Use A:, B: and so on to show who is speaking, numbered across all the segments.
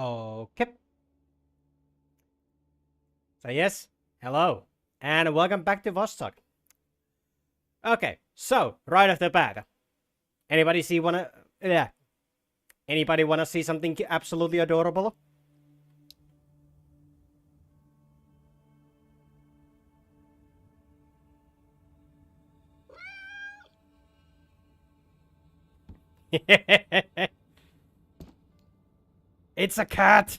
A: Okay. So yes, hello, and welcome back to Vostok. Okay, so right off the bat, anybody see wanna yeah, anybody wanna see something absolutely adorable? It's a cat.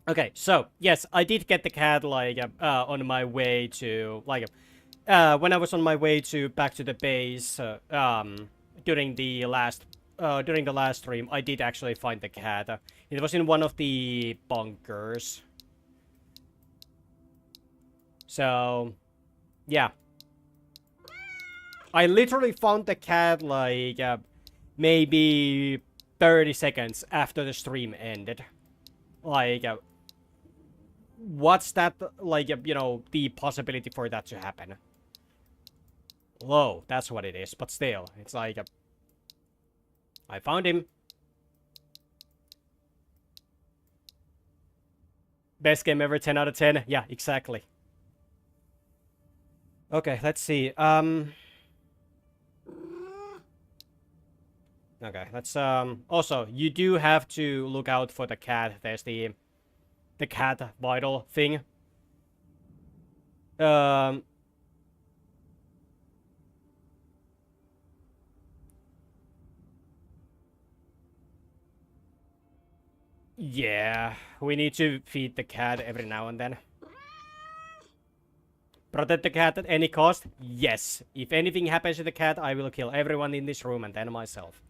A: Okay, so yes, I did get the cat on my way to when I was on my way to back to the base during the last stream. I did actually find the cat. It was in one of the bunkers. So yeah, I literally found the cat maybe 30 seconds after the stream ended. Like, what's that, the possibility for that to happen? Low, that's what it is, but still, it's I found him. Best game ever, 10 out of 10. Yeah, exactly. Okay, let's see. Okay, let's also, you do have to look out for the cat. There's the cat vital thing. Um Yeah, we need to feed the cat every now and then. Protect the cat at any cost? Yes. If anything happens to the cat, I will kill everyone in this room and then myself.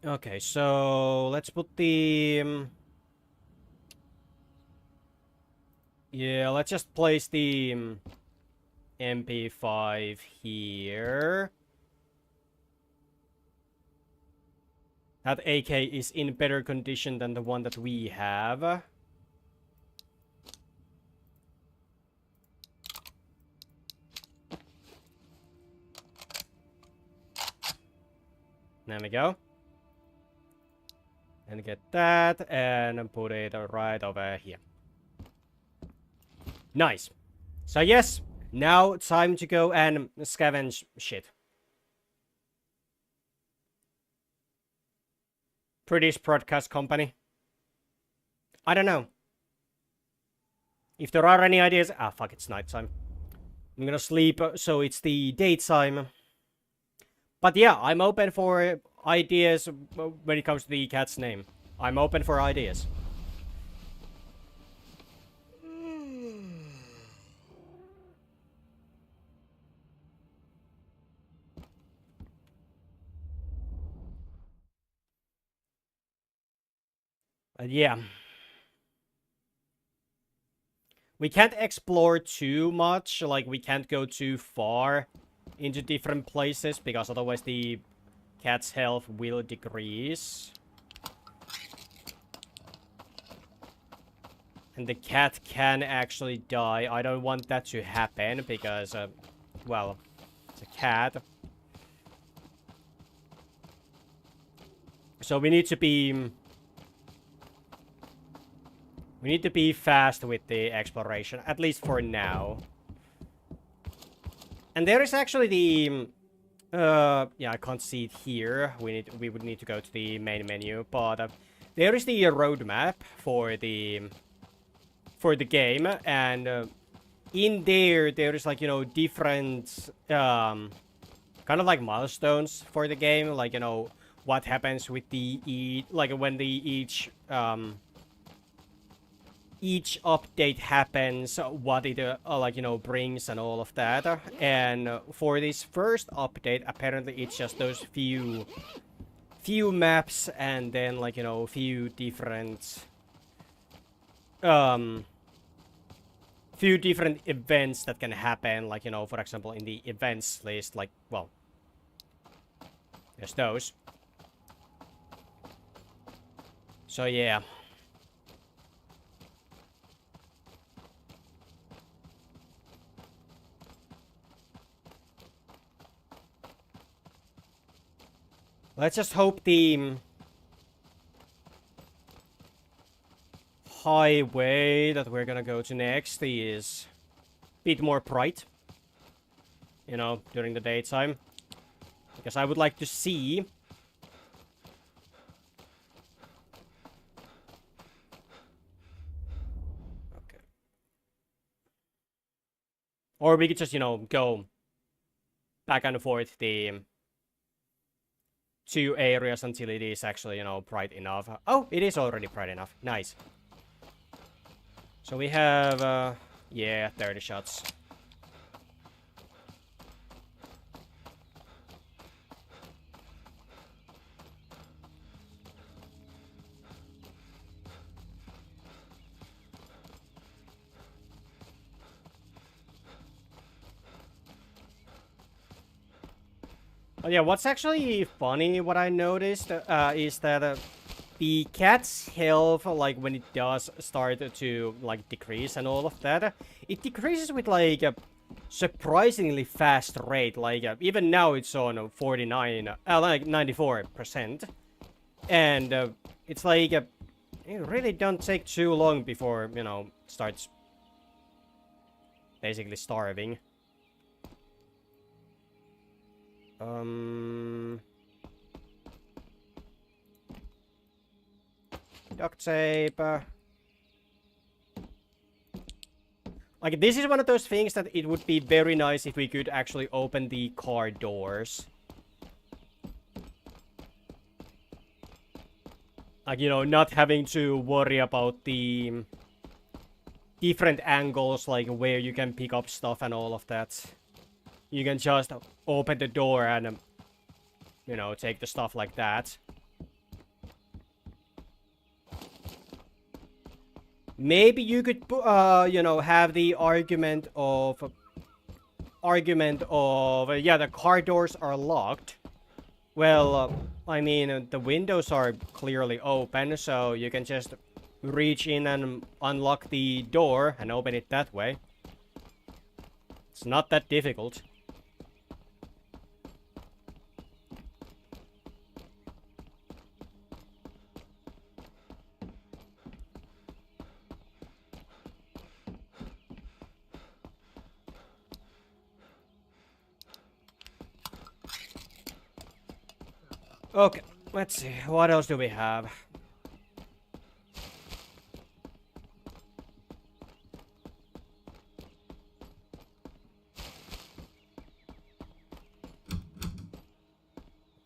A: Okay, so let's put the... yeah, let's just place the MP5 here. That AK is in better condition than the one that we have. There we go. And get that, and put it right over here. Nice. So yes, now time to go and scavenge shit. British broadcast company. I don't know. If there are any ideas... ah, fuck, it's nighttime. I'm gonna sleep, so it's the daytime. But yeah, I'm open for ideas when it comes to the cat's name. I'm open for ideas. Yeah. We can't explore too much, like we can't go too far into different places, because otherwise the cat's health will decrease. And the cat can actually die. I don't want that to happen, because, well, it's a cat. So we need to be... we need to be fast with the exploration, at least for now. And there is actually the... yeah, I can't see it here. We would need to go to the main menu, but there is the roadmap for the game, and in there is like, you know, different kind of like milestones for the game, like, you know, what happens with the like when the each update happens, what it like, you know, brings and all of that. And for this first update, apparently it's just those few maps, and then, like, you know, few different events that can happen, like, you know, for example, in the events list, like, well, there's those. So yeah. Let's just hope the highway that we're gonna go to next is a bit more bright. You know, during the daytime. Because I would like to see... Okay. Or we could just, you know, go back and forth the two areas until it is actually, you know, bright enough. Oh, it is already bright enough. Nice. So we have, yeah, 30 shots. Oh, yeah, what's actually funny, what I noticed, is that the cat's health, like, when it does start to, like, decrease and all of that, it decreases with, like, a surprisingly fast rate. Like, even now it's on 49, like, 94%. And it's like, it really don't take too long before, you know, starts basically starving. Duct tape. Like, this is one of those things that it would be very nice if we could actually open the car doors. Like, you know, not having to worry about the different angles, like where you can pick up stuff and all of that. You can just open the door and, you know, take the stuff like that. Maybe you could, you know, have the argument of, yeah, the car doors are locked. Well, I mean, the windows are clearly open, so you can just reach in and unlock the door and open it that way. It's not that difficult. Okay, let's see. What else do we have?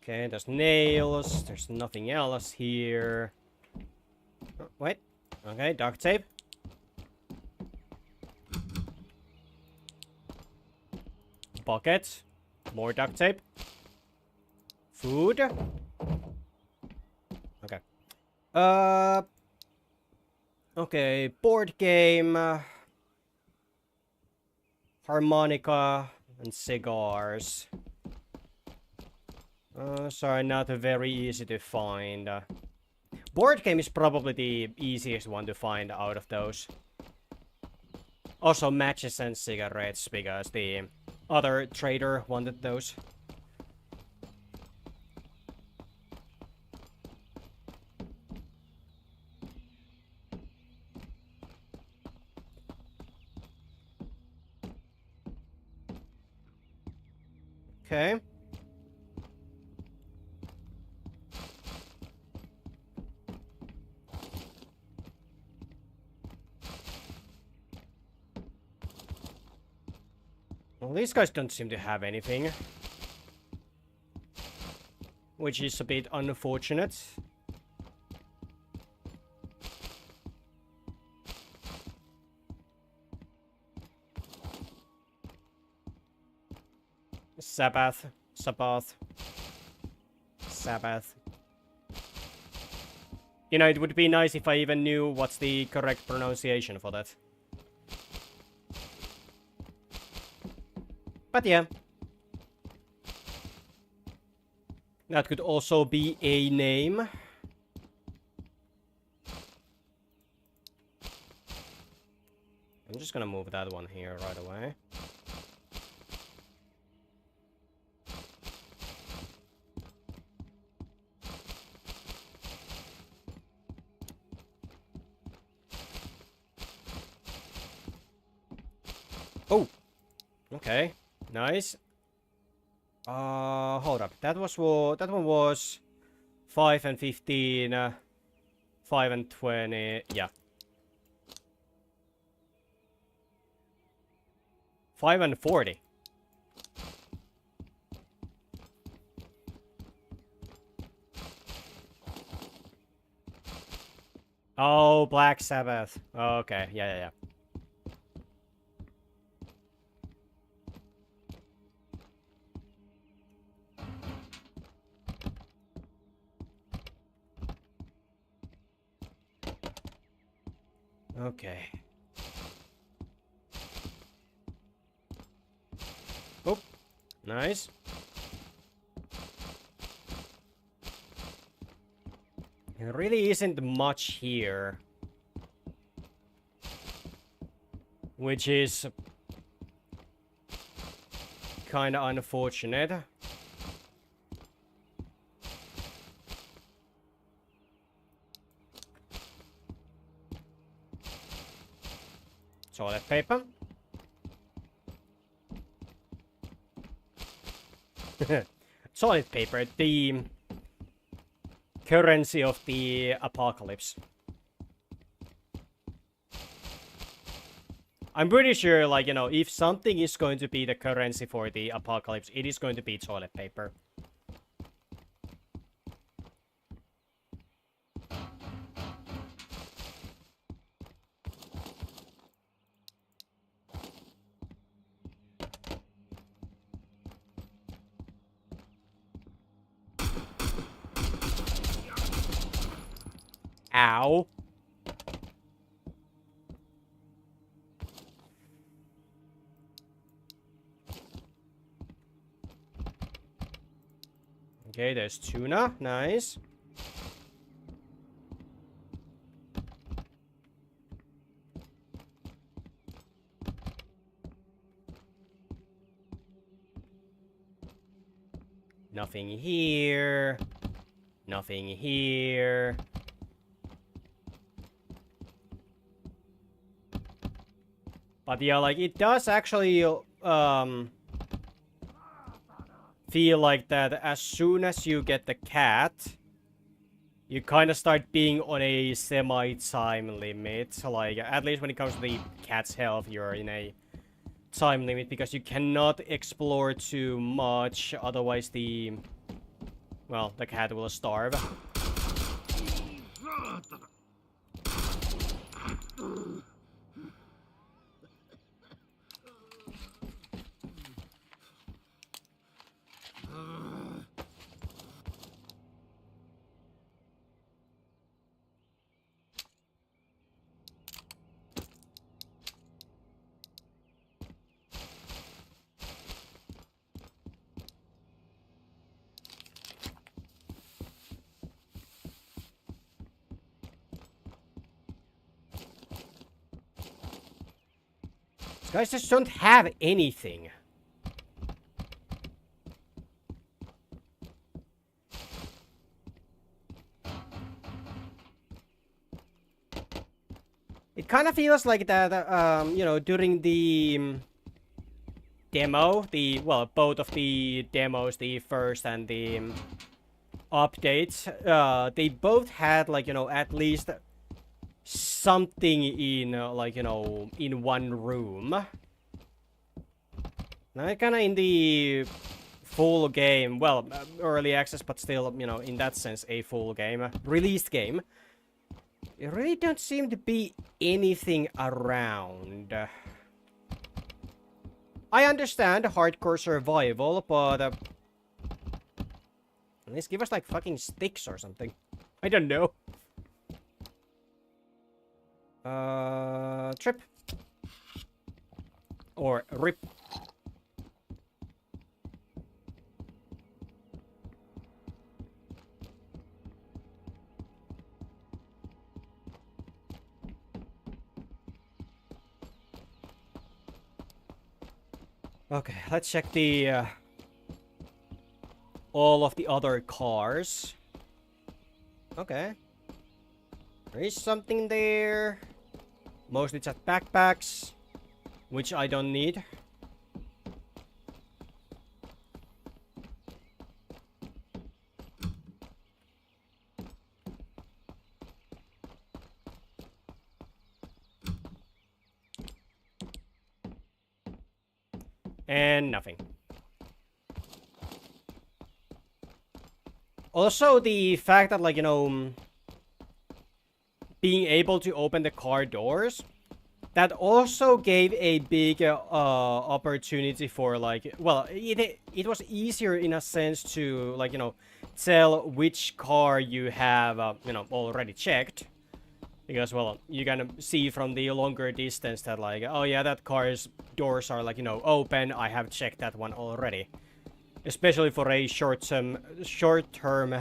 A: Okay, there's nails. There's nothing else here. Oh, wait. Okay, duct tape. Bucket. More duct tape. Food. Okay. Okay, board game. Harmonica and cigars. Sorry, not very easy to find. Board game is probably the easiest one to find out of those. Also matches and cigarettes, because the other trader wanted those. Okay. Well, these guys don't seem to have anything. Which is a bit unfortunate. Sabbath. Sabbath. Sabbath. You know, it would be nice if I even knew what's the correct pronunciation for that. But yeah. That could also be a name. I'm just gonna move that one here right away. Oh, okay, nice. Hold up. That one was 5 and 15, 5 and 20. Yeah. 5 and 40. Oh, Black Sabbath. Oh, okay, yeah. Okay. Oh, nice. There really isn't much here. Which is kinda unfortunate. Toilet paper. Toilet paper, the currency of the apocalypse. I'm pretty sure, like, you know, if something is going to be the currency for the apocalypse, it is going to be toilet paper. Ow. Okay, there's tuna. Nice. Nothing here. Nothing here. But yeah, like, it does actually, feel like that as soon as you get the cat, you kind of start being on a semi-time limit. Like, at least when it comes to the cat's health, you're in a time limit because you cannot explore too much, otherwise the cat will starve. These guys just don't have anything. It kind of feels like that, you know, during the demo, both of the demos, the first and the updates, they both had, like, you know, at least something in, like, you know, in one room. Now, kind of in the full game, well, early access, but still, you know, in that sense, a full game, released game. There really don't seem to be anything around. I understand hardcore survival, but at least give us like fucking sticks or something. I don't know. Trip. Or rip. Okay, let's check the all of the other cars. Okay. There is something there. Mostly just backpacks. which I don't need. And nothing. Also, the fact that, like, you know, being able to open the car doors, that also gave a big opportunity for, like, well, it was easier in a sense to, like, you know, tell which car you have, you know, already checked. Because, well, you can see from the longer distance that, like, oh yeah, that car's doors are, like, you know, open. I have checked that one already. Especially for a short-term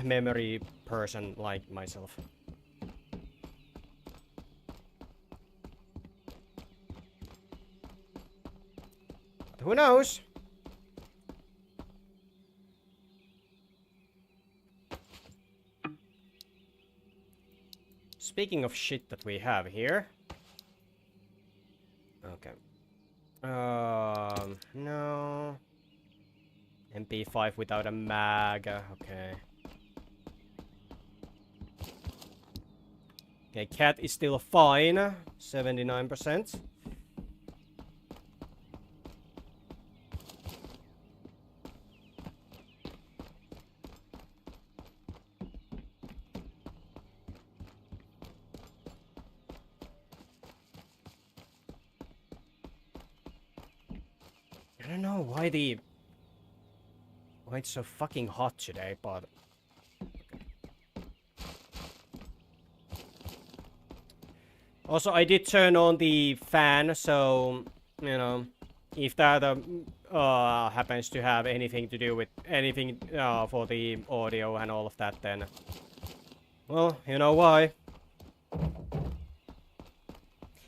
A: memory person like myself. But who knows? Speaking of shit that we have here. Okay. No. MP5 without a mag. Okay. Okay, cat is still fine. 79%. I don't know why it's so fucking hot today, but also I did turn on the fan, so you know, if that happens to have anything to do with anything for the audio and all of that, then well, you know why.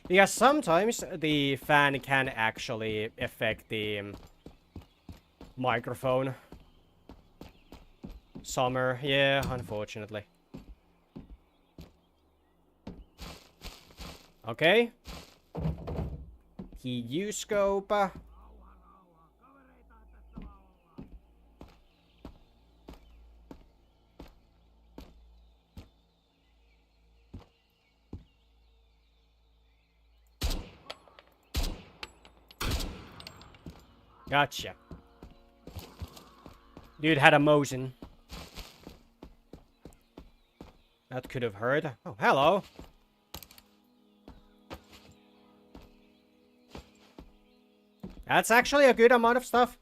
A: Because sometimes the fan can actually affect the microphone. Summer, yeah, unfortunately. Okay. TU scope. Gotcha. Dude had a Mosin. That could have hurt. Oh, hello. That's actually a good amount of stuff.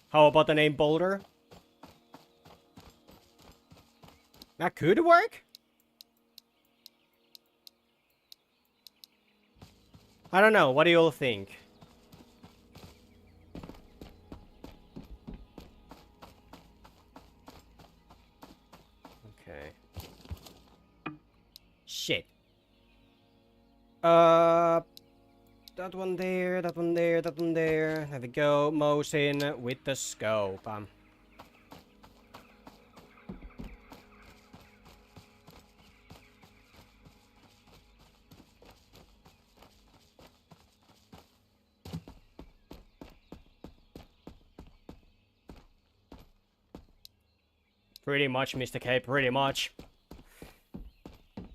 A: How about the name Boulder? That could work? I don't know. What do you all think? Okay. Shit. That one there, that one there, that one there. There we go. Mosin with the scope. Pretty much, Mr. K, pretty much.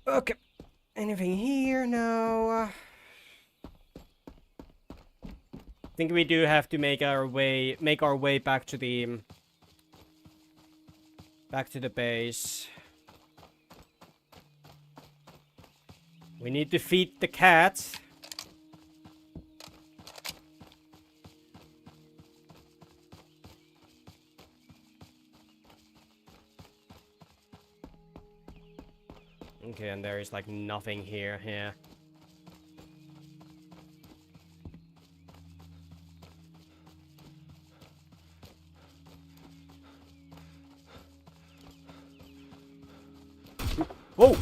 A: Okay. Anything here? No. I think we do have to make our way back to the base. We need to feed the cat. Okay, and there is like nothing here. Yeah. Whoa!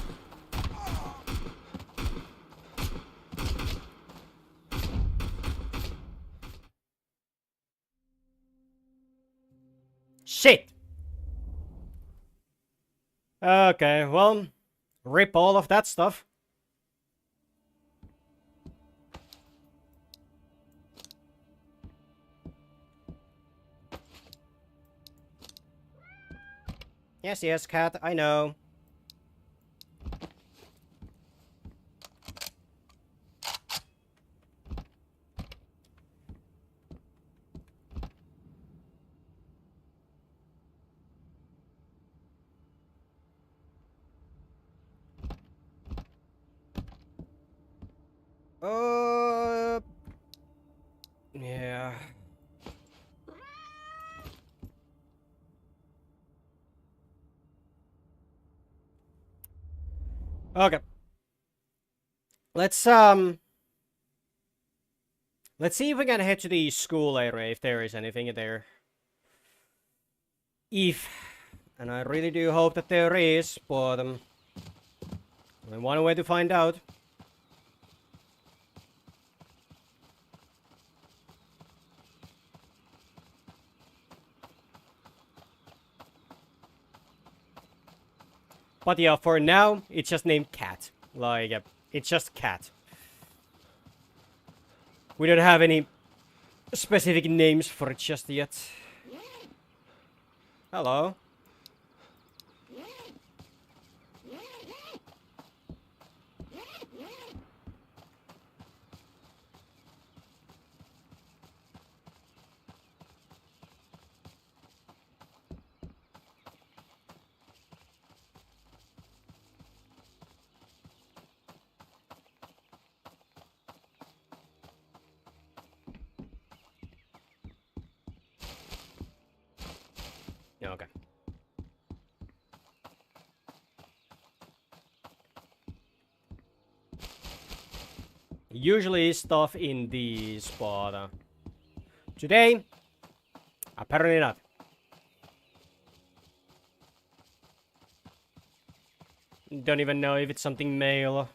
A: Shit! Okay, well, rip all of that stuff. Yes, yes, cat, I know. Yeah. Okay. Let's see if we can head to the school area if there is anything there. If, and I really do hope that there is, but only one way to find out. But yeah, for now, it's just named Cat. Like, it's just Cat. We don't have any specific names for it just yet. Hello. Okay. Usually stuff in these, but today, apparently not. Don't even know if it's something male.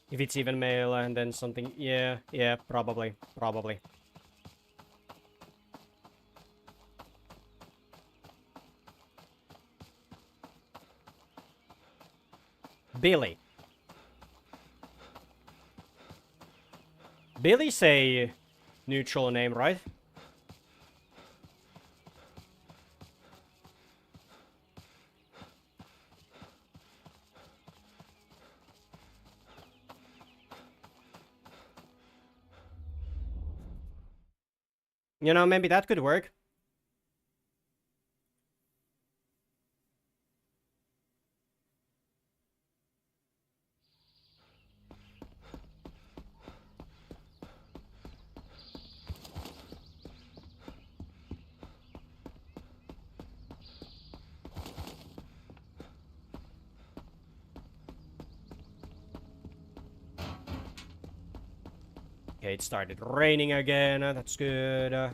A: If it's even male, and then something... Yeah, probably. Billy. Billy's a neutral name, right? You know, maybe that could work. Okay, it started raining again. That's good.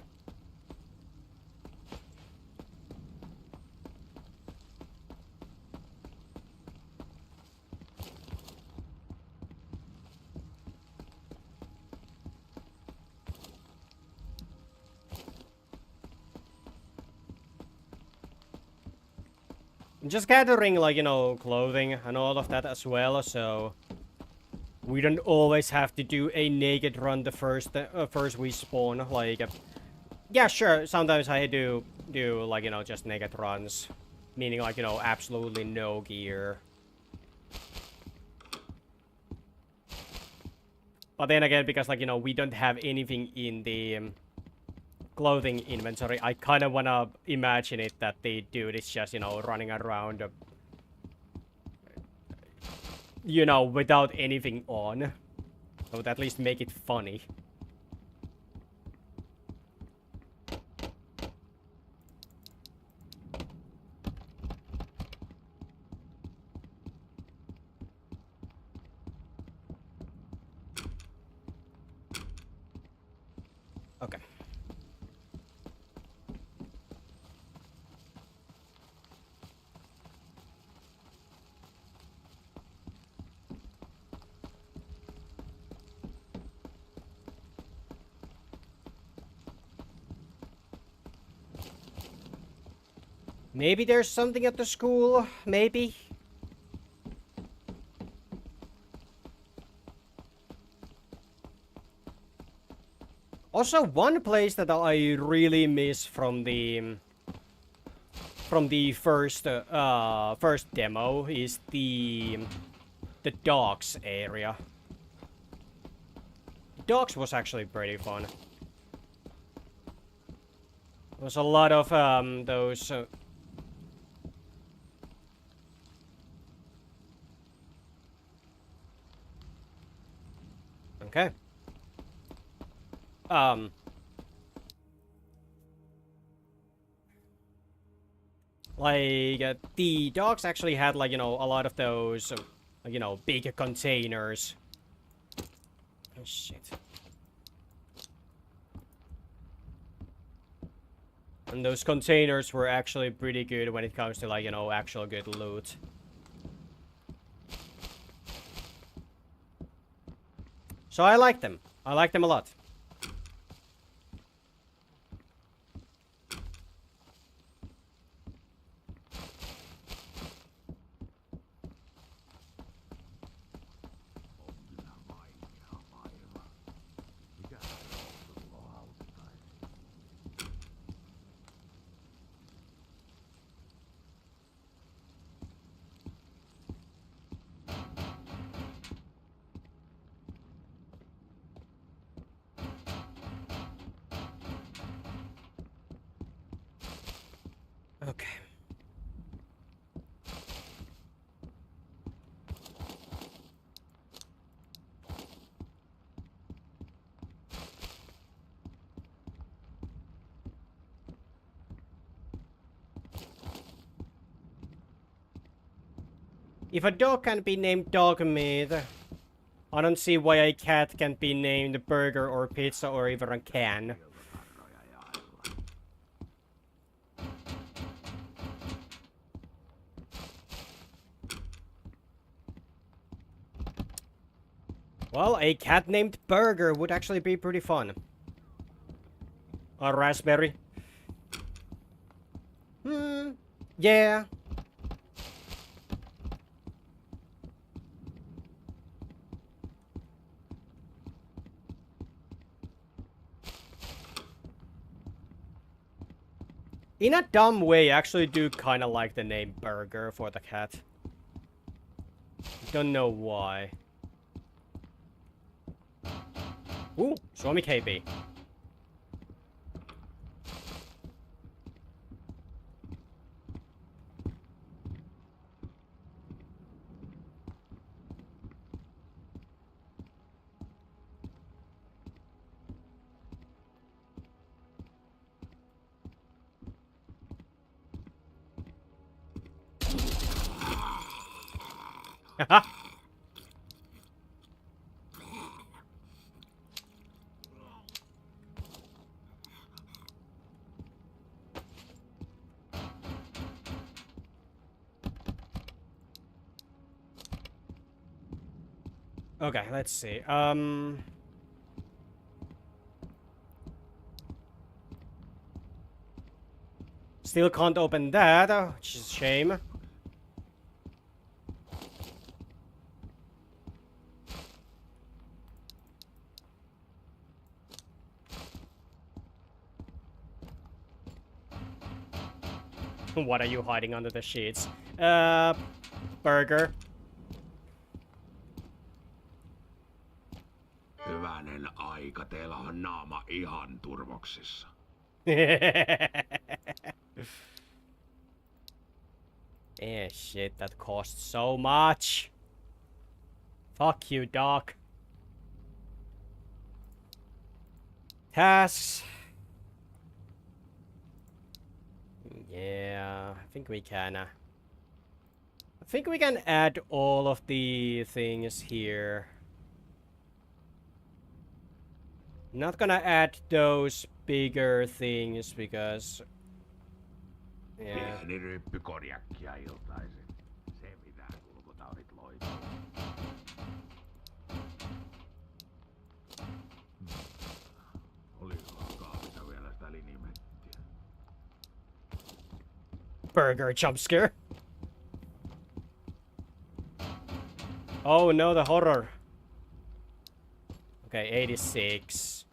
A: Just gathering, like, you know, clothing and all of that as well, so we don't always have to do a naked run the first we spawn. Like, yeah, sure, sometimes I do like, you know, just naked runs, meaning, like, you know, absolutely no gear. But then again, because, like, you know, we don't have anything in the clothing inventory, I kind of want to imagine it that the dude is just, you know, running around, you know, without anything on. That would at least make it funny. Okay. Maybe there's something at the school. Maybe. Also, one place that I really miss from the from the first demo is the docks area. Docks was actually pretty fun. There was a lot of those. Okay. Like, the docks actually had, like, you know, a lot of those, you know, big containers. Oh, shit. And those containers were actually pretty good when it comes to, like, you know, actual good loot. So I like them. I like them a lot. Okay. If a dog can be named dog meat, I don't see why a cat can't be named burger or pizza or even a can. Well, a cat named Burger would actually be pretty fun. A raspberry. Yeah. In a dumb way, I actually do kind of like the name Burger for the cat. Don't know why. Ooh, Swami KB. Haha. Okay, let's see. Still can't open that, which is a shame. What are you hiding under the sheets? Burger.
B: Hyvänen aika, teillä on naama ihan turvoksissa.
A: Yeah, shit, that costs so much. Fuck you, Doc. Tasks. Yeah, I think we can. I think we can add all of the things here. Not gonna add those bigger things because... Yeah.
B: Pieni ryppy konjakkia iltaisin. Se pitää kulkutaudit loitoon. Olisikohan kaapissa vielä sitä linimettiä?
A: Burger jump scare. Oh no, the horror. Okay, 86.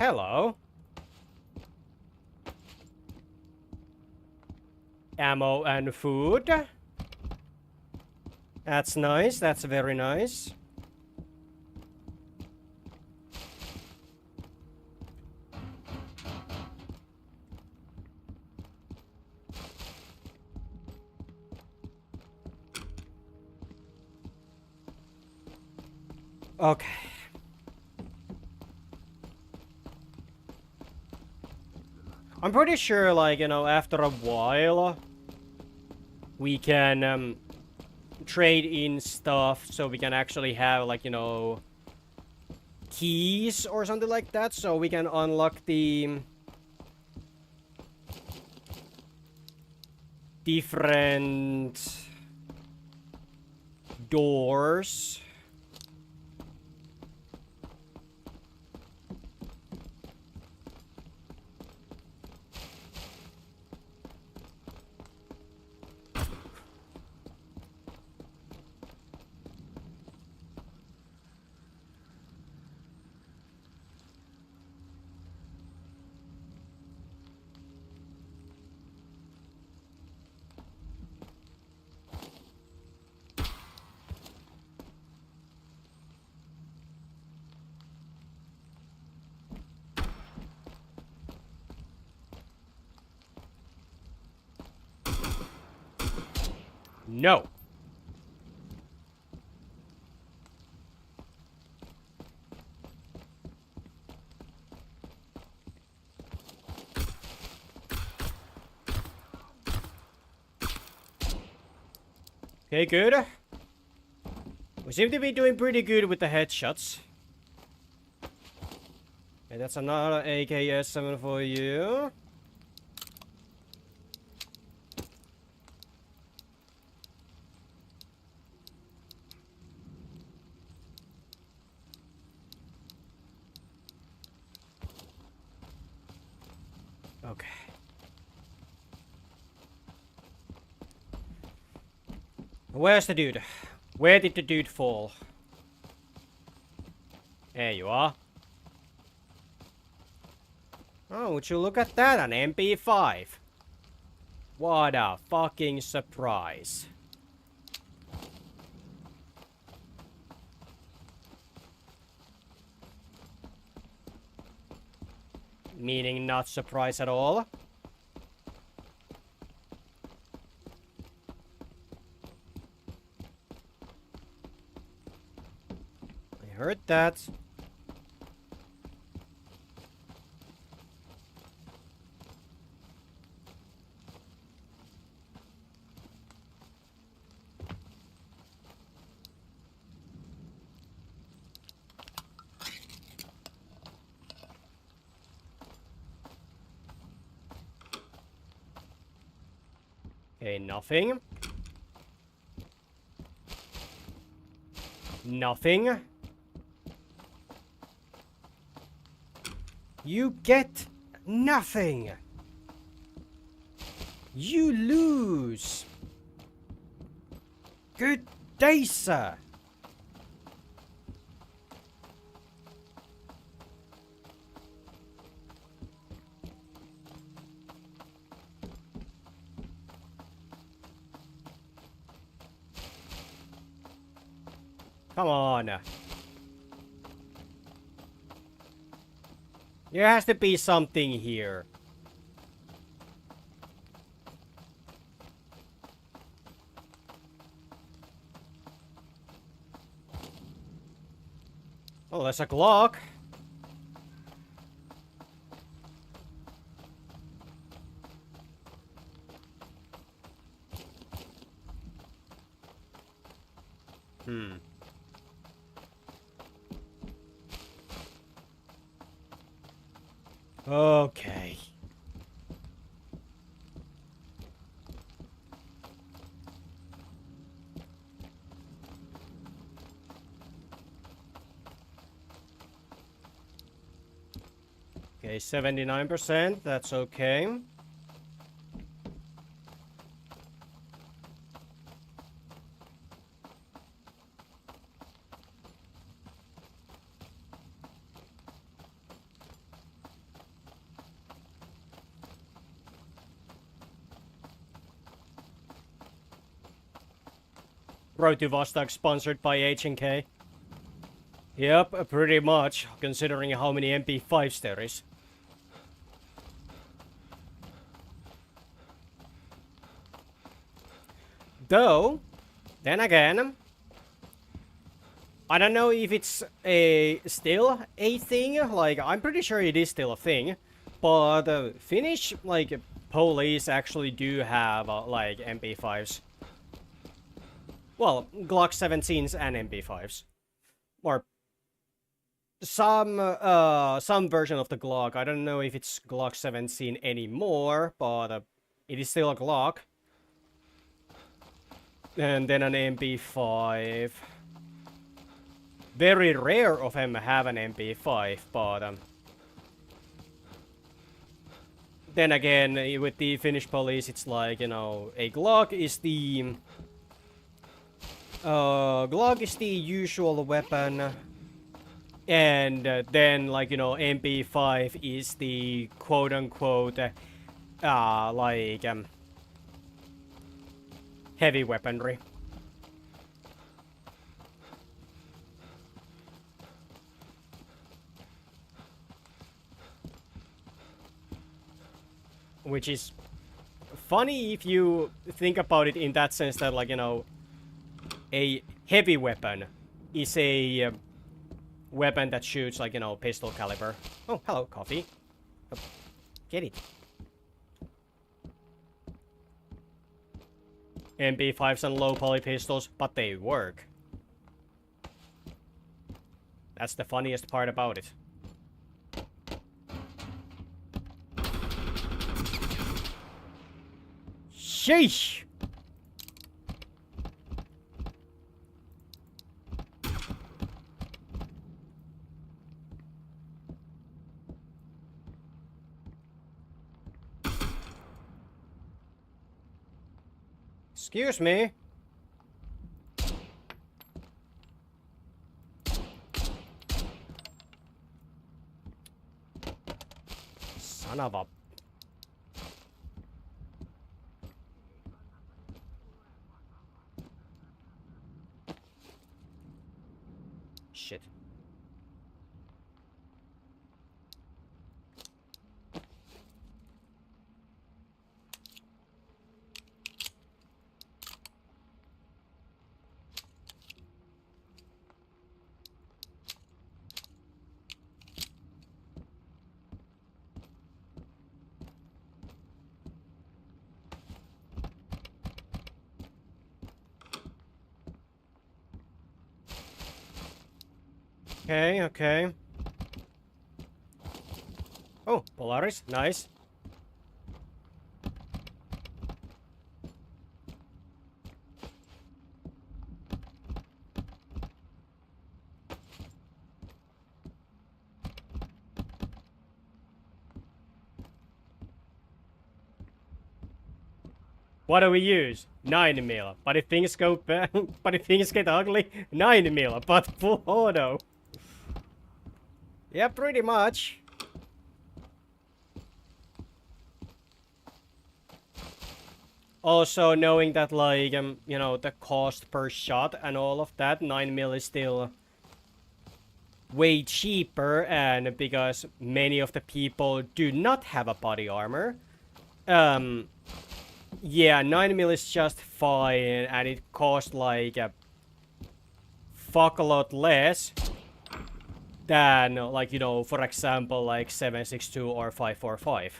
A: Hello. Ammo and food. That's nice. That's very nice. Okay. I'm pretty sure, like, you know, after a while, we can trade in stuff so we can actually have, like, you know, keys or something like that, so we can unlock the different doors. No. Okay, good. We seem to be doing pretty good with the headshots. Okay, that's another AKS-7 for you. Okay. Where's the dude? Where did the dude fall? There you are. Oh, would you look at that, an MP5. What a fucking surprise. Meaning not surprise at all. I heard that. Okay, nothing. Nothing. You get nothing. You lose. Good day, sir. Come on. There has to be something here. Oh, there's a clock. Hmm. Okay. Okay, 79%, that's okay. Road to Vostok sponsored by H&K. Yep, pretty much, considering how many MP5s there is. Though, then again, I don't know if it's still a thing. Like, I'm pretty sure it is still a thing. But Finnish, like, police actually do have, like, MP5s. Well, Glock 17s and MP5s. Or some version of the Glock. I don't know if it's Glock 17 anymore, but it is still a Glock. And then an MP5. Very rare of them have an MP5, but then again, with the Finnish police, it's like, you know, a Glock is the usual weapon, and then, like, you know, MP5 is the quote-unquote like heavy weaponry. Which is funny if you think about it in that sense that, like, you know, a heavy weapon is a weapon that shoots, like, you know, pistol caliber. Oh, hello, coffee. Oh, get it. MP5s and low poly pistols, but they work. That's the funniest part about it. Sheesh! Excuse me. Son of a... Shit. Okay, okay. Oh, Polaris, nice. What do we use? 9mm. But if things go bad, but if things get ugly, 9mm. But full auto. Yeah, pretty much. Also, knowing that, like, you know, the cost per shot and all of that, 9mm is still way cheaper, and because many of the people do not have a body armor, yeah, 9mm is just fine, and it costs like a fuck a lot less than, like, you know, for example, like 7.62 or 5.45,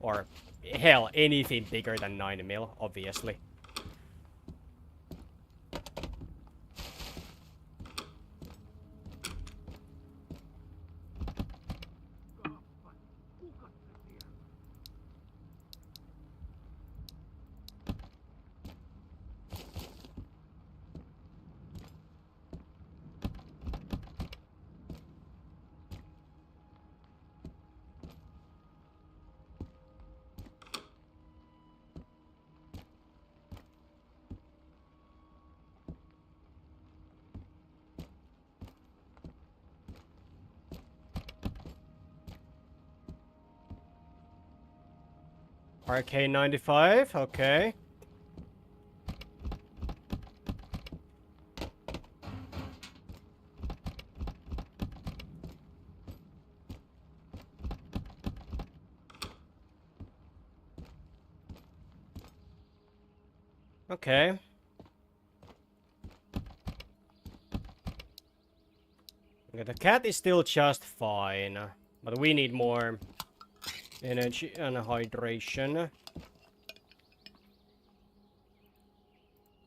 A: or hell, anything bigger than 9mm, obviously. RK95, okay. Okay. Okay, the cat is still just fine. But we need more energy and hydration.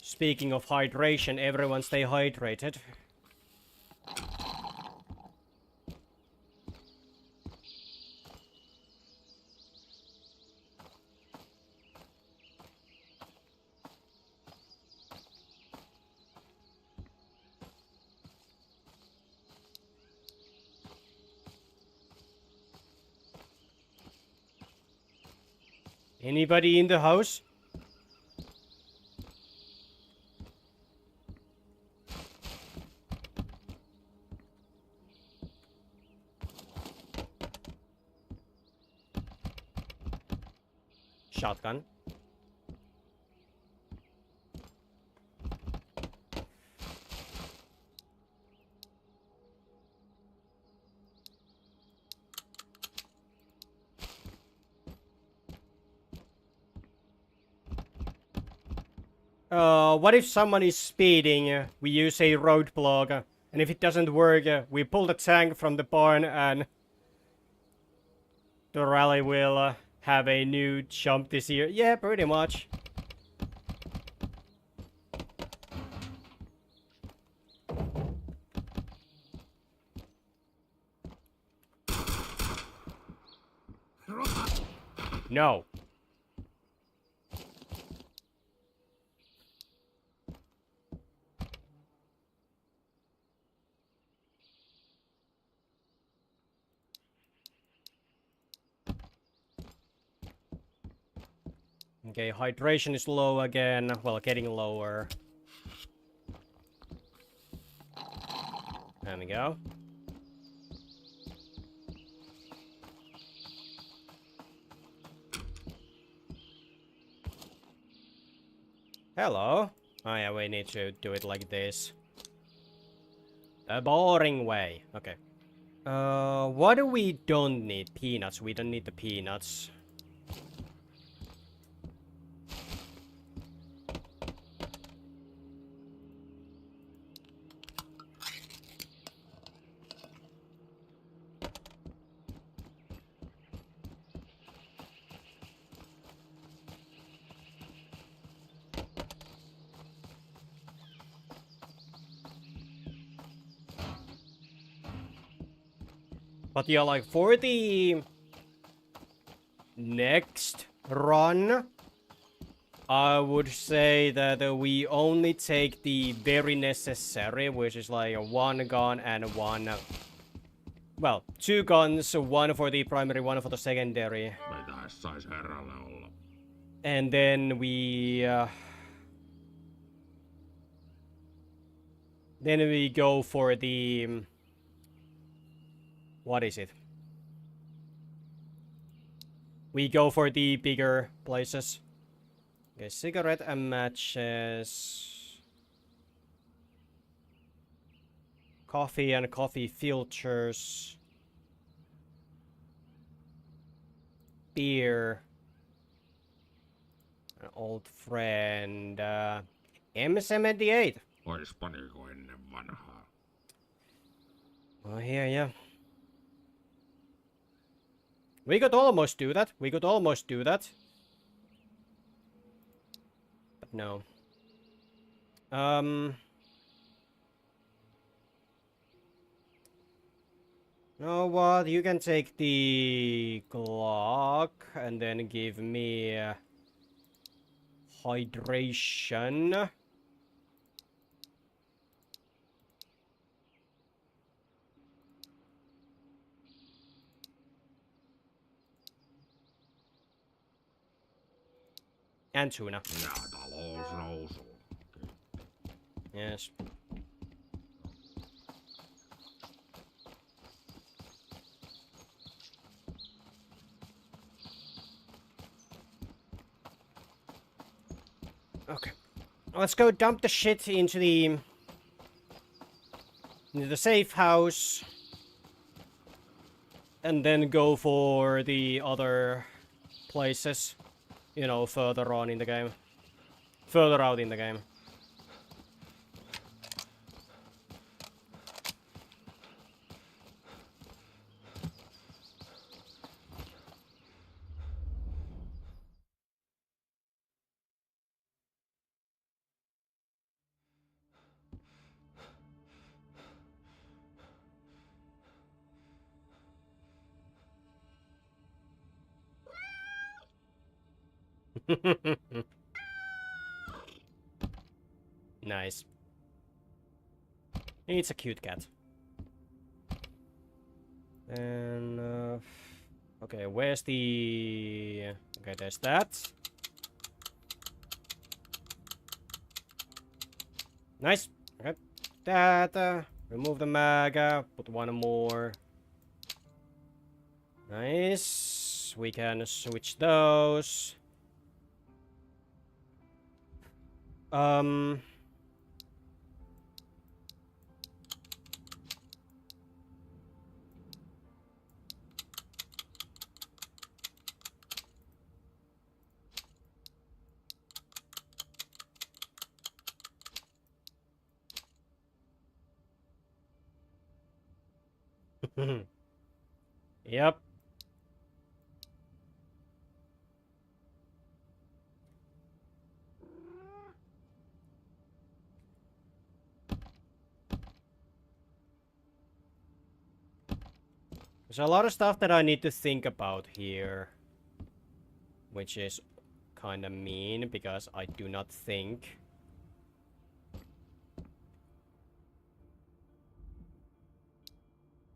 A: Speaking of hydration, everyone stay hydrated. Anybody in the house? Shotgun. What if someone is speeding? We use a roadblock, and if it doesn't work, we pull the tank from the barn, and the rally will have a new jump this year. Yeah, pretty much. No. Okay, hydration is low again. Well, getting lower. There we go. Hello. Oh yeah, we need to do it like this. The boring way. Okay. What do we don't need? Peanuts. We don't need the peanuts. But yeah, like for the next run, I would say that we only take the very necessary, which is like a one gun and one... well, two guns, one for the primary, one for the secondary.
B: Mitäs sais herralle olla?
A: And then we... then we go for the... what is it? We go for the bigger places. Okay, cigarette and matches. Coffee and coffee filters. Beer. An old friend. M78.
B: Oispa niinku ennen vanhaa.
A: Oh, here, yeah. We could almost do that. We could almost do that. But no. Know what? You can take the Glock and then give me hydration. And tuna.
B: Ja talous nousuu.
A: Yes. Okay. Let's go dump the shit into the safe house. And then go for the other places. You know, further on in the game. further out in the game. Nice. It's a cute cat. And okay, where's the? Okay, there's that. Nice. Okay, that. Remove the mag. Put one more. Nice. We can switch those. Yep. There's a lot of stuff that I need to think about here. Which is kind of mean, because I do not think...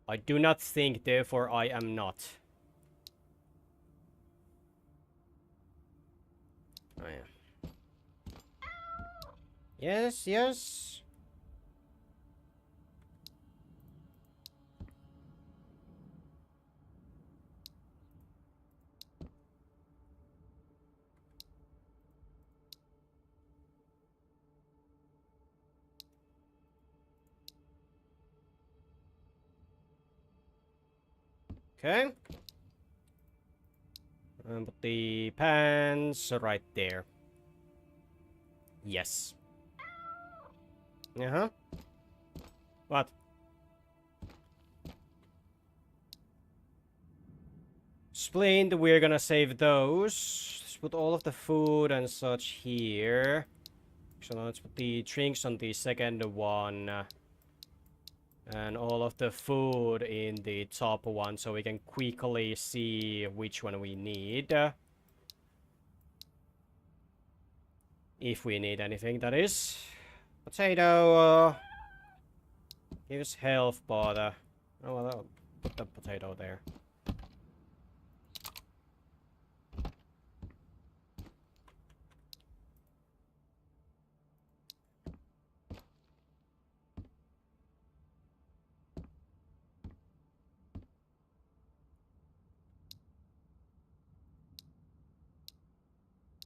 A: I do not think, therefore I am not. Oh yeah. Yes, yes. Okay. And put the pants right there. Yes. Uh-huh. What? Splint, we're gonna save those. Let's put all of the food and such here. So now let's put the drinks on the second one. And all of the food in the top one, so we can quickly see which one we need. If we need anything, that is. Potato. Gives health, but... oh, well, I'll put the potato there.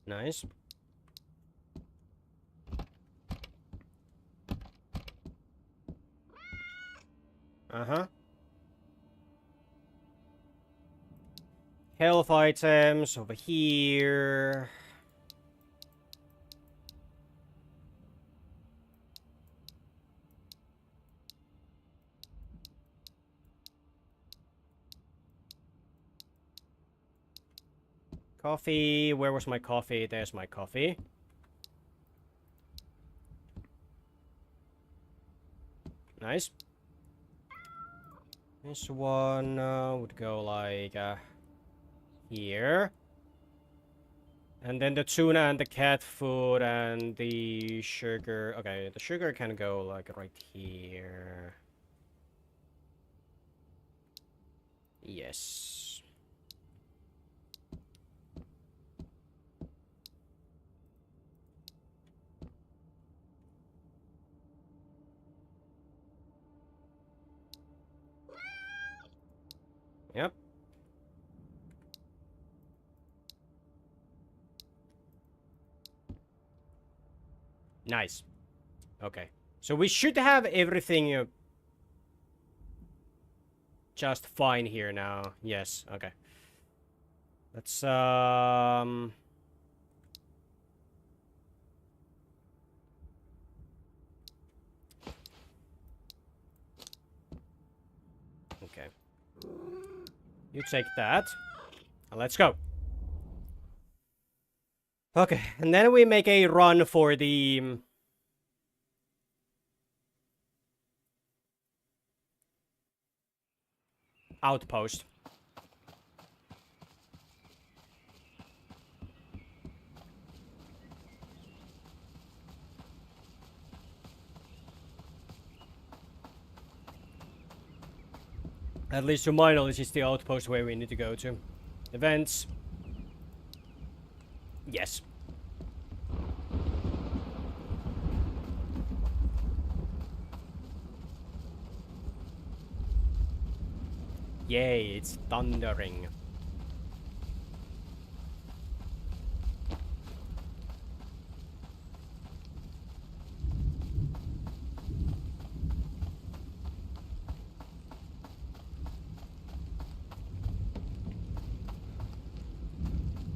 A: Nice. Uh-huh. Health items over here. Coffee. Where was my coffee? There's my coffee. Nice. This one would go like here. And then the tuna and the cat food and the sugar. Okay, the sugar can go like right here. Yes. Yep. Nice. Okay. So we should have everything just fine here now. Yes, okay. Let's You take that. And let's go. Okay, and then we make a run for the... outpost. At least to my knowledge, it's the outpost where we need to go to. Events. Yes. Yay, it's thundering.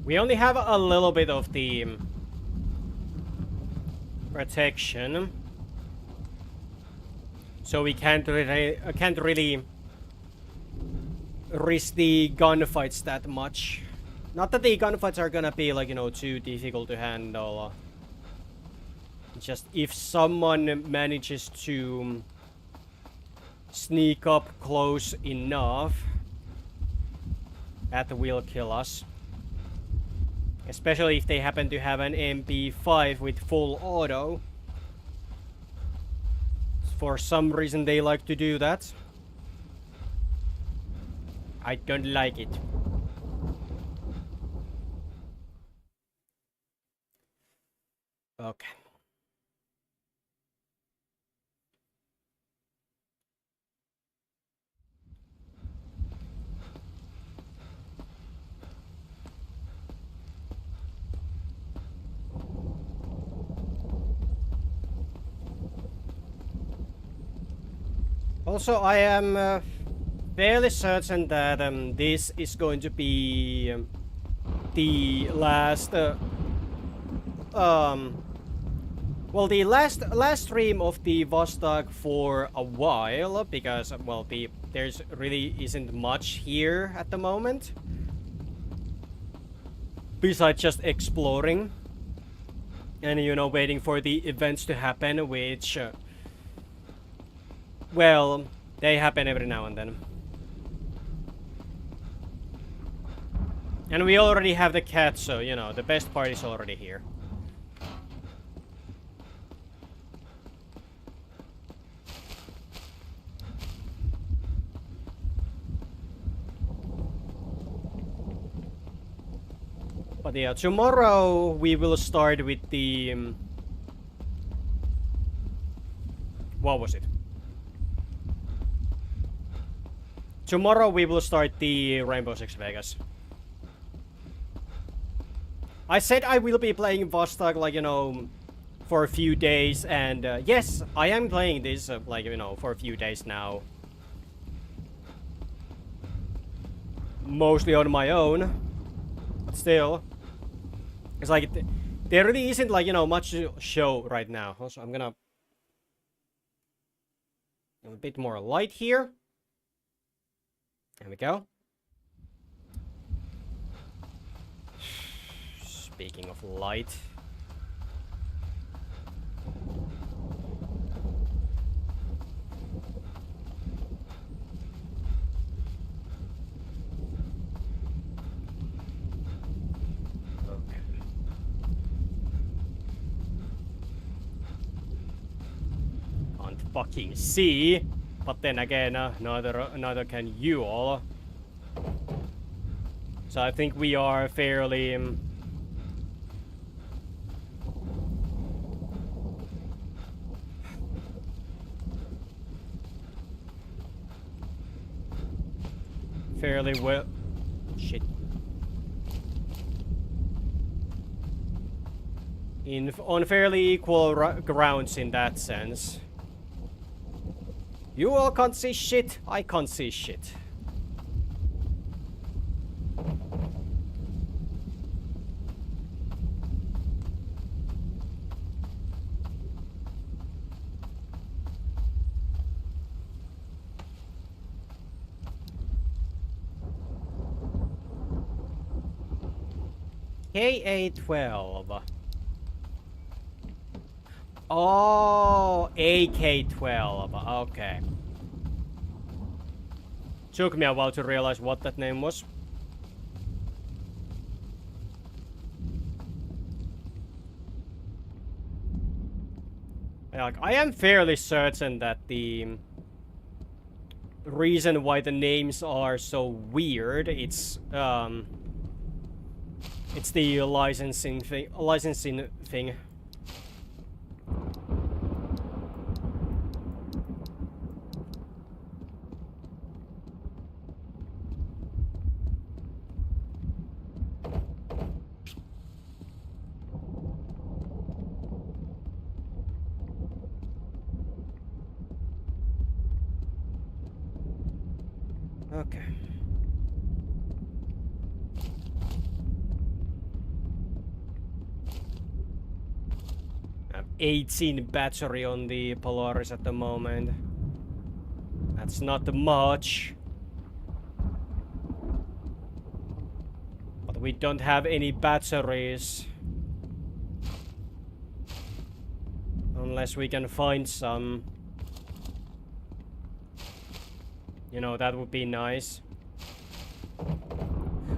A: We only have a little bit of the protection, so we can't really risk the gunfights that much. Not that the gunfights are gonna be like, you know, too difficult to handle. Just if someone manages to sneak up close enough, that will kill us. Especially if they happen to have an MP5 with full auto. For some reason they like to do that. I don't like it. Okay. Also, I am fairly certain that this is going to be the last, well, the last stream of the Vostok for a while, because well, there's really isn't much here at the moment, besides just exploring and, you know, waiting for the events to happen, which. Well, they happen every now and then. And we already have the cat, so, you know, the best part is already here. But yeah, tomorrow we will start with the... what was it? Tomorrow we will start the Rainbow Six Vegas. I said I will be playing Vostok, like, you know, for a few days, and yes, I am playing this, like, you know, for a few days now. Mostly on my own, but still. It's like, there really isn't, like, you know, much to show right now. Also, I'm gonna... a bit more light here. There we go. Speaking of light. Okay. Can't fucking see. But then again, neither can you all. So I think we are fairly... fairly well... shit. On fairly equal grounds in that sense. You all can't see shit, I can't see shit. KA-12. Oh, AK-12. Okay. Took me a while to realize what that name was. Like, I am fairly certain that the reason why the names are so weird, it's the licensing thing. Okay. I have 18 battery on the Polaris at the moment. That's not much. But we don't have any batteries. Unless we can find some. You know, that would be nice.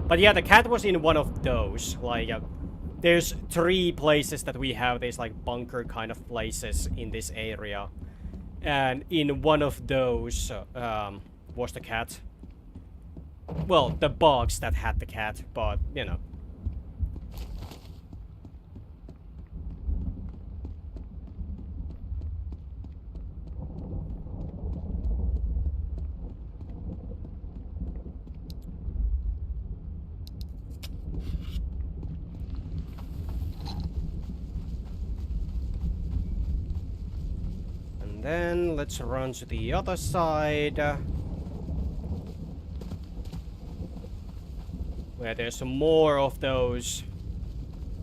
A: But yeah, the cat was in one of those. Like, there's 3 places that we have these, like, bunker kind of places in this area. And in one of those, was the cat. Well, the box that had the cat, but, you know. And then let's run to the other side. Where there's some more of those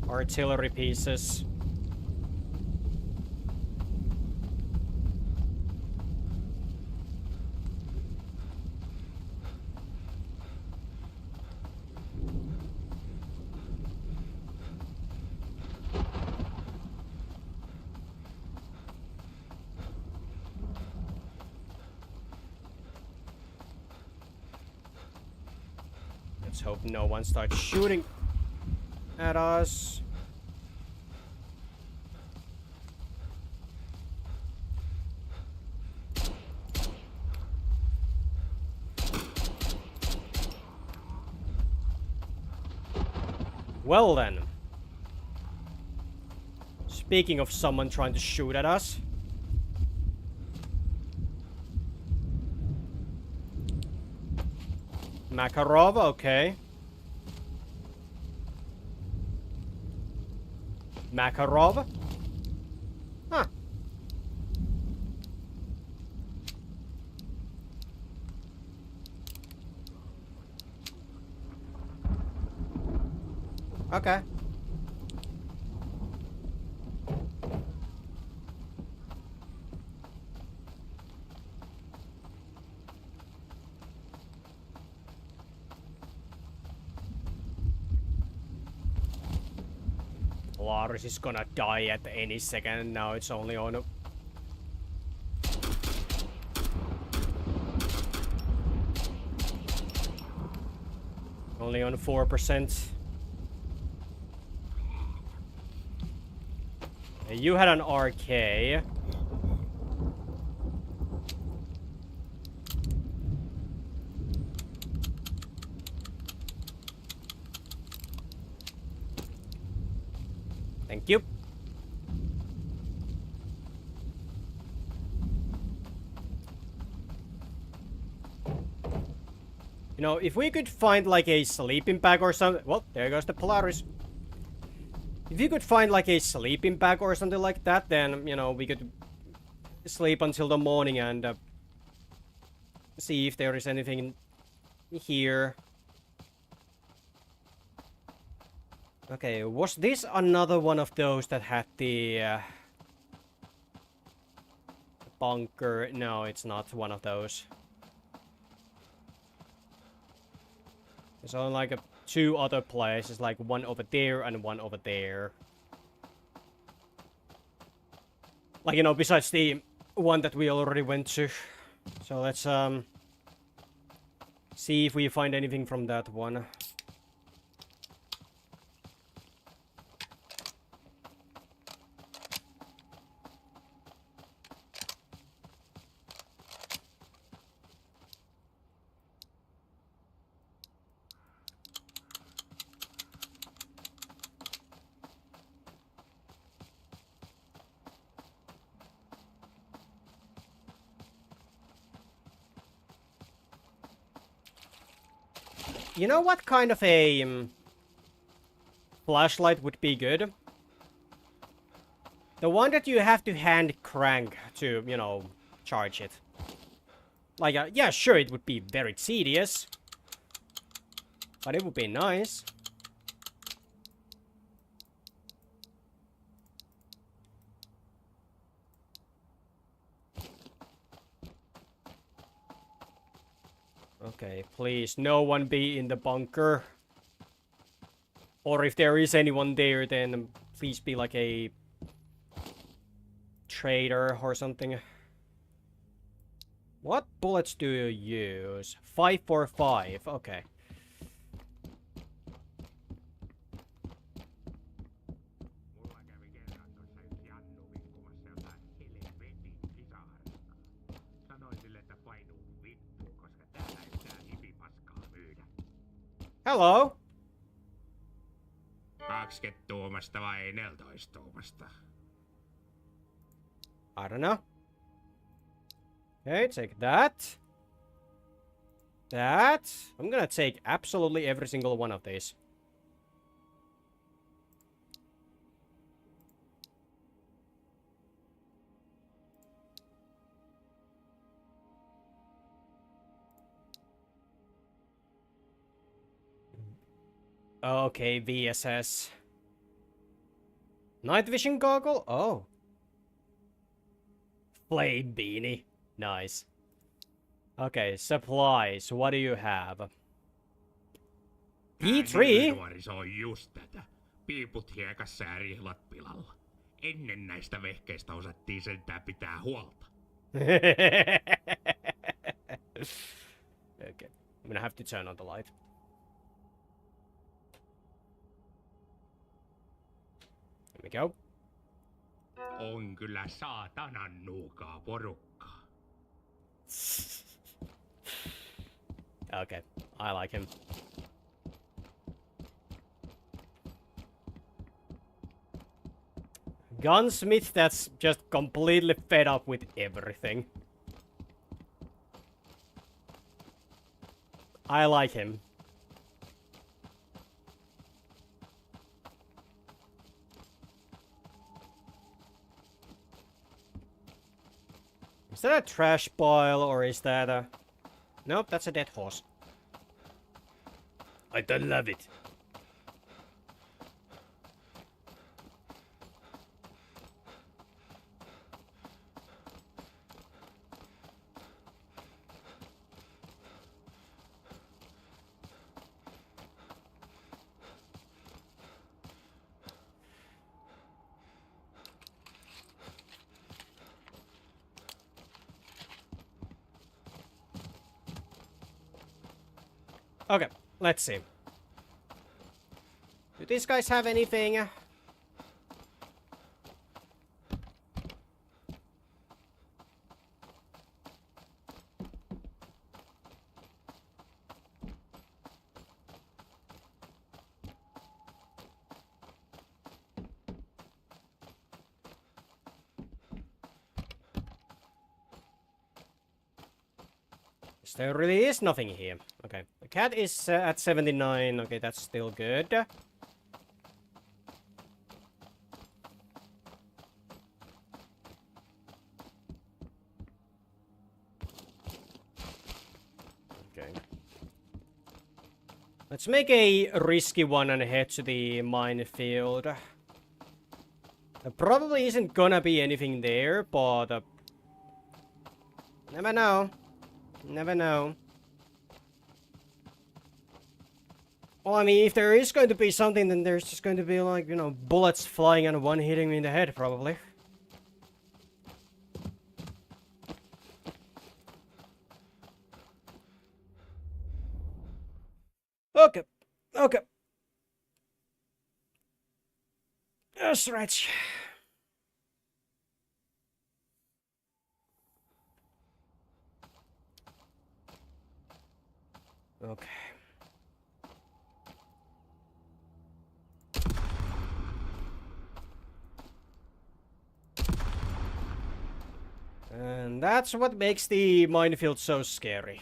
A: artillery pieces. Let's hope no one starts shooting at us. Well then. Speaking of someone trying to shoot at us. Makarov, okay. Makarov? Huh. Okay. Polaris is gonna die at any second. Now it's only on a... Only on 4%. You had an RK. Thank you. You know, if we could find like a sleeping bag or something... Well, there goes the Polaris. If you could find like a sleeping bag or something like that, then, you know, we could sleep until the morning and see if there is anything here. Okay, was this another one of those that had the bunker? No, it's not one of those. There's only like a two other places, like one over there and one over there. Like, you know, besides the one that we already went to. So let's see if we find anything from that one. You know what kind of a flashlight would be good? The one that you have to hand crank to, you know, charge it. Like, yeah, sure, it would be very tedious. But it would be nice. Okay, please, no one be in the bunker. Or if there is anyone there, then please be like a trader or something. What bullets do you use? 545, okay.
B: Mulla kävi kerran tuossa yksi Jannu vikkumassa jotain helvetin sisarasta. Sanoin sille, että painuu vittuun, koska täällä ei mitään hipipaskaa myydä.
A: Hello!
B: 20 tuumasta vai 14 tuumasta?
A: I don't know. Okay, take that. That. I'm gonna take absolutely every single one of these. Okay, VSS. Night vision goggle? Oh. Flame beanie. Nice. Okay, supplies. What do you have? P3?
B: Nuoriso on just tätä. Piiput hiekassa ja rihlat pilalla. Ennen näistä vehkeistä osattiin sentään pitää huolta.
A: Okay, I'm gonna have to turn on the light. Here we go.
B: On kyllä saatanan nuukaa porukkaa.
A: Okay, I like him. Gunsmith that's just completely fed up with everything. I like him. Is that a trash pile or is that a... Nope, that's a dead horse. I don't love it. Okay, let's see. Do these guys have anything? There really is nothing here. Okay, the cat is at 79. Okay, that's still good. Okay. Let's make a risky one and head to the minefield. There probably isn't gonna be anything there, but... never know. Never know. Well, I mean, if there is going to be something, then there's just going to be, like, you know, bullets flying and one hitting me in the head, probably. Okay. Okay. That's right. Okay. And that's what makes the minefield so scary.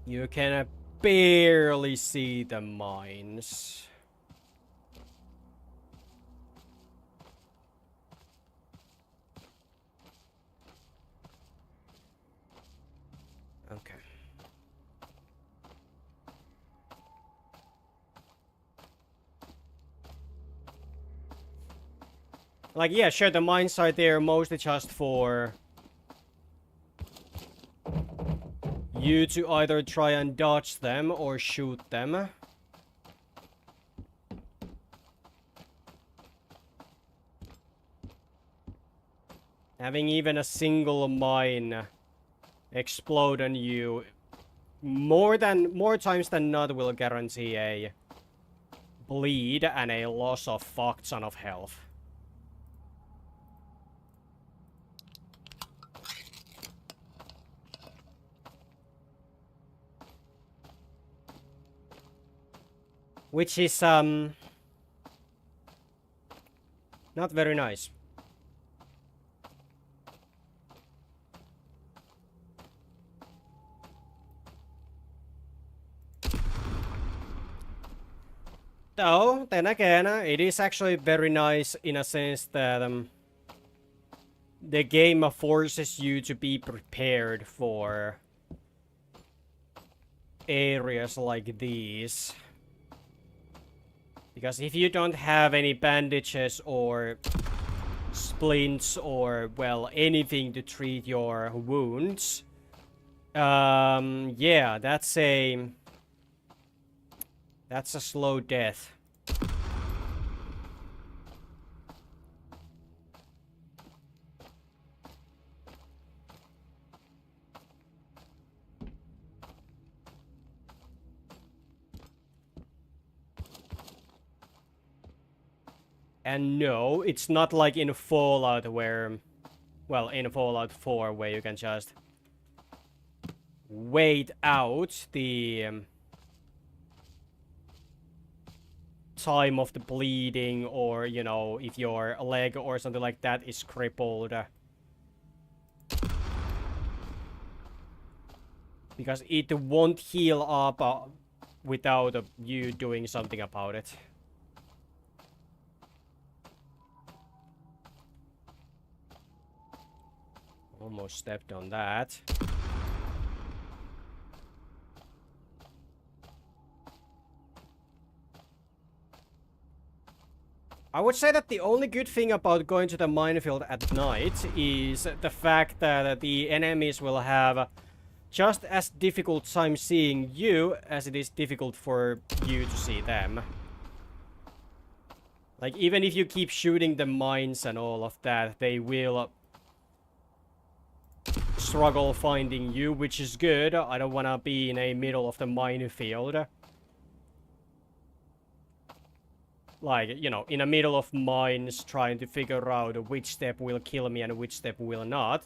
A: You can barely see the mines. Okay. Like, yeah, sure, the mines are there mostly just for you to either try and dodge them or shoot them. Having even a single mine explode on you more times than not will guarantee a bleed and a loss of fuck ton of health. Which is not very nice. Though, then again, it is actually very nice in a sense that the game forces you to be prepared for areas like these. Because if you don't have any bandages or splints or, well, anything to treat your wounds, yeah, that's a slow death. And no, it's not like in Fallout where, well, in Fallout 4 where you can just wait out the time of the bleeding, or, you know, if your leg or something like that is crippled. Because it won't heal up without you doing something about it. Almost stepped on that. I would say that the only good thing about going to the minefield at night is the fact that the enemies will have just as difficult time seeing you as it is difficult for you to see them. Like, even if you keep shooting the mines and all of that, they will struggle finding you, which is good. I don't want to be in the middle of the minefield. Like, you know, in the middle of mines, trying to figure out which step will kill me and which step will not,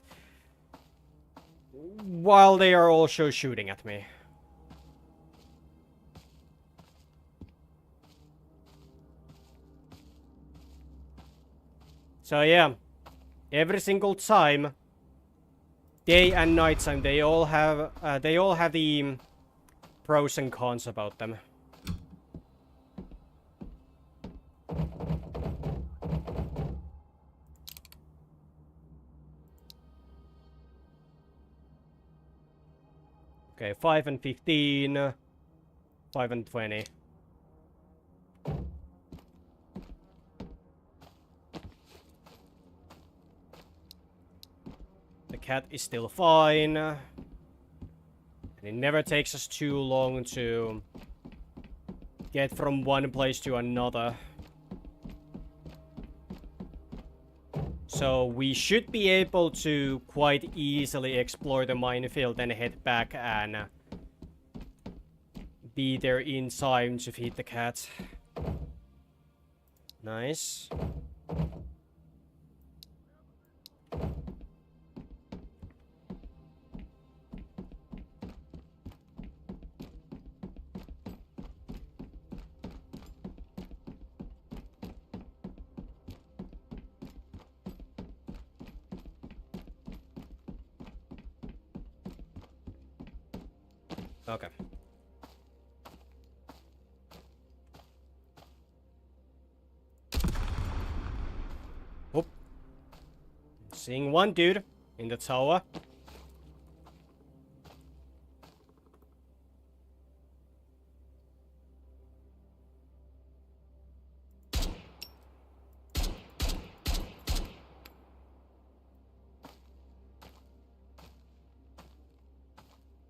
A: while they are also shooting at me. So yeah, every single time, day and night time, they all have the pros and cons about them. Okay, 5 and 15, 5 and 20. The cat is still fine. And it never takes us too long to get from one place to another. So we should be able to quite easily explore the minefield and head back and be there in time to feed the cat. Nice. Okay. Oh. Seeing one dude in the tower.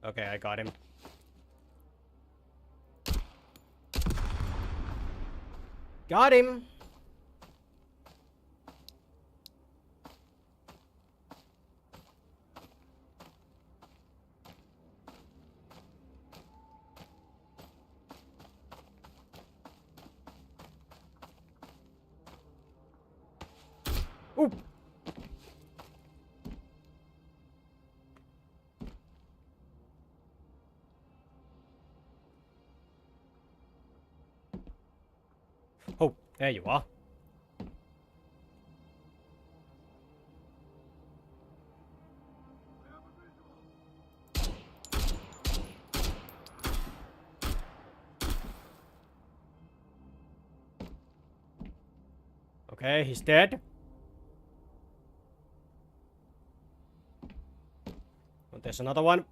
A: Okay, I got him. Got him! Ooh! Oh, there you are. Okay, he's dead. Oh, there's another one.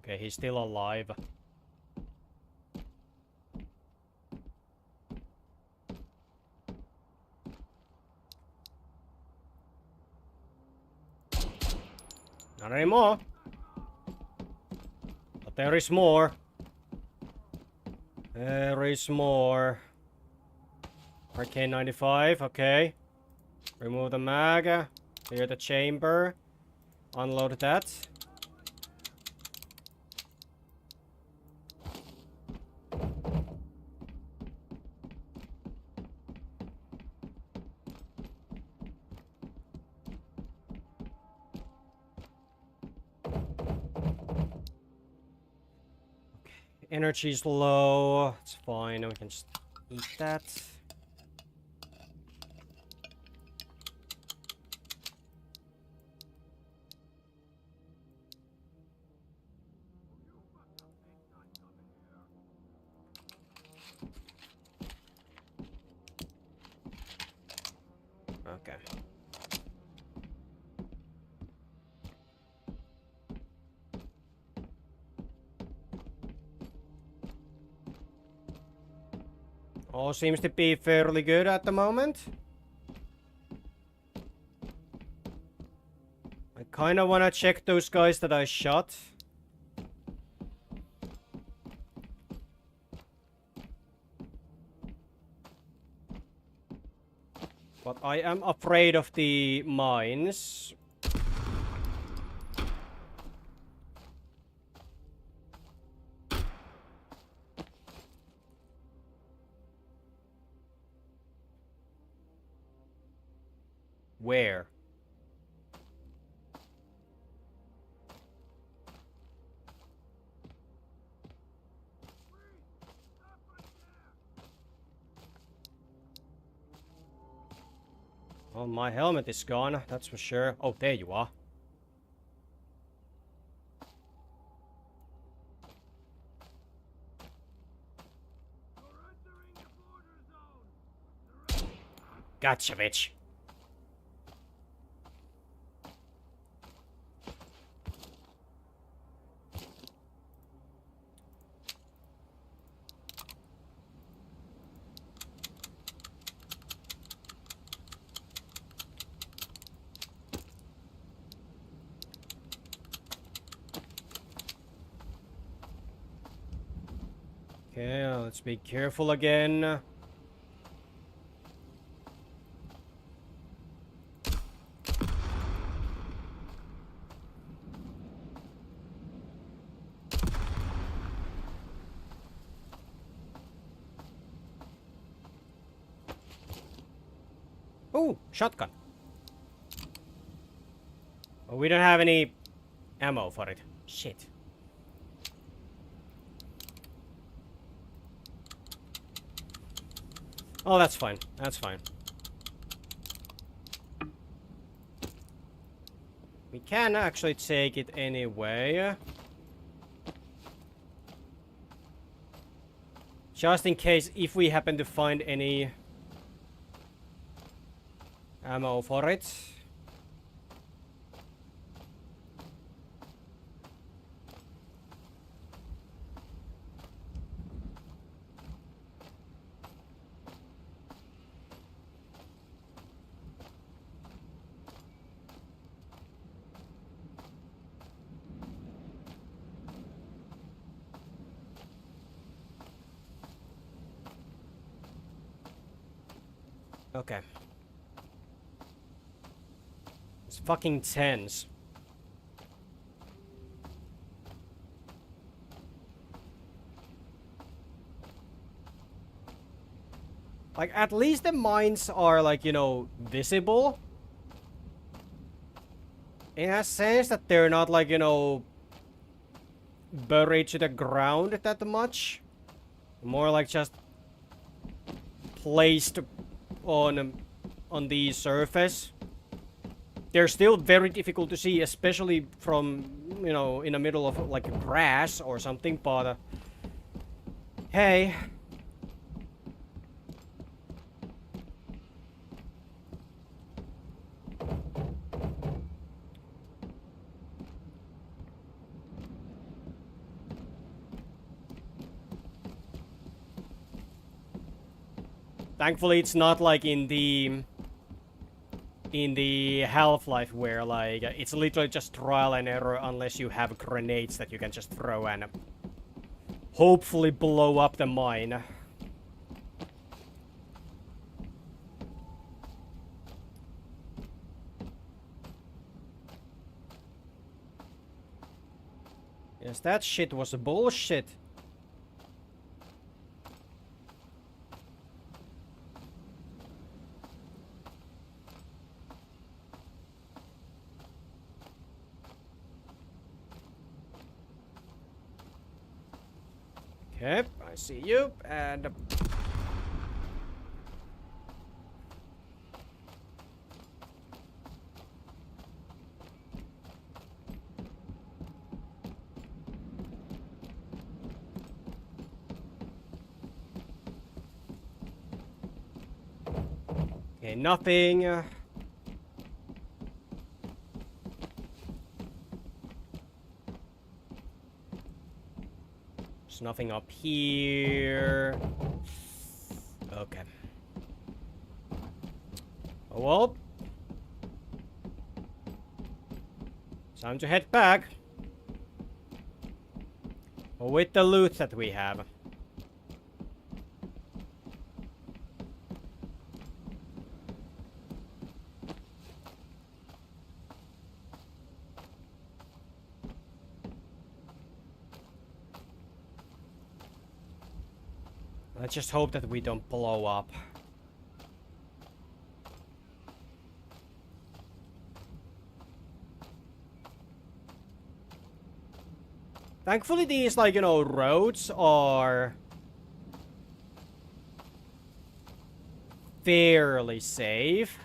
A: Okay, he's still alive. Not anymore. But there is more. There is more. Arcane 95, okay. Remove the mag. Clear the chamber. Unload that. Energy's low. It's fine. We can just eat that. Okay. All seems to be fairly good at the moment. I kinda wanna check those guys that I shot. But I am afraid of the mines. Where? Oh, my helmet is gone, that's for sure. Oh, there you are. Gotcha, bitch. Let's be careful again. Oh, shotgun. Oh, we don't have any ammo for it. Shit. Oh, that's fine. That's fine. We can actually take it anyway. Just in case if we happen to find any ammo for it. Okay. It's fucking tense. Like, at least the mines are, like, you know, visible. In a sense that they're not, like, you know, buried to the ground that much. More like just placed on the surface. They're still very difficult to see, especially from, you know, in the middle of like grass or something, but hey. Thankfully it's not like in the Half-Life where like it's literally just trial and error unless you have grenades that you can just throw and hopefully blow up the mine. Yes, that shit was bullshit. Okay, I see you, and okay, nothing. There's nothing up here. Okay. Oh well. Time to head back. With the loot that we have. Let's just hope that we don't blow up. Thankfully these, like, you know, roads are fairly safe.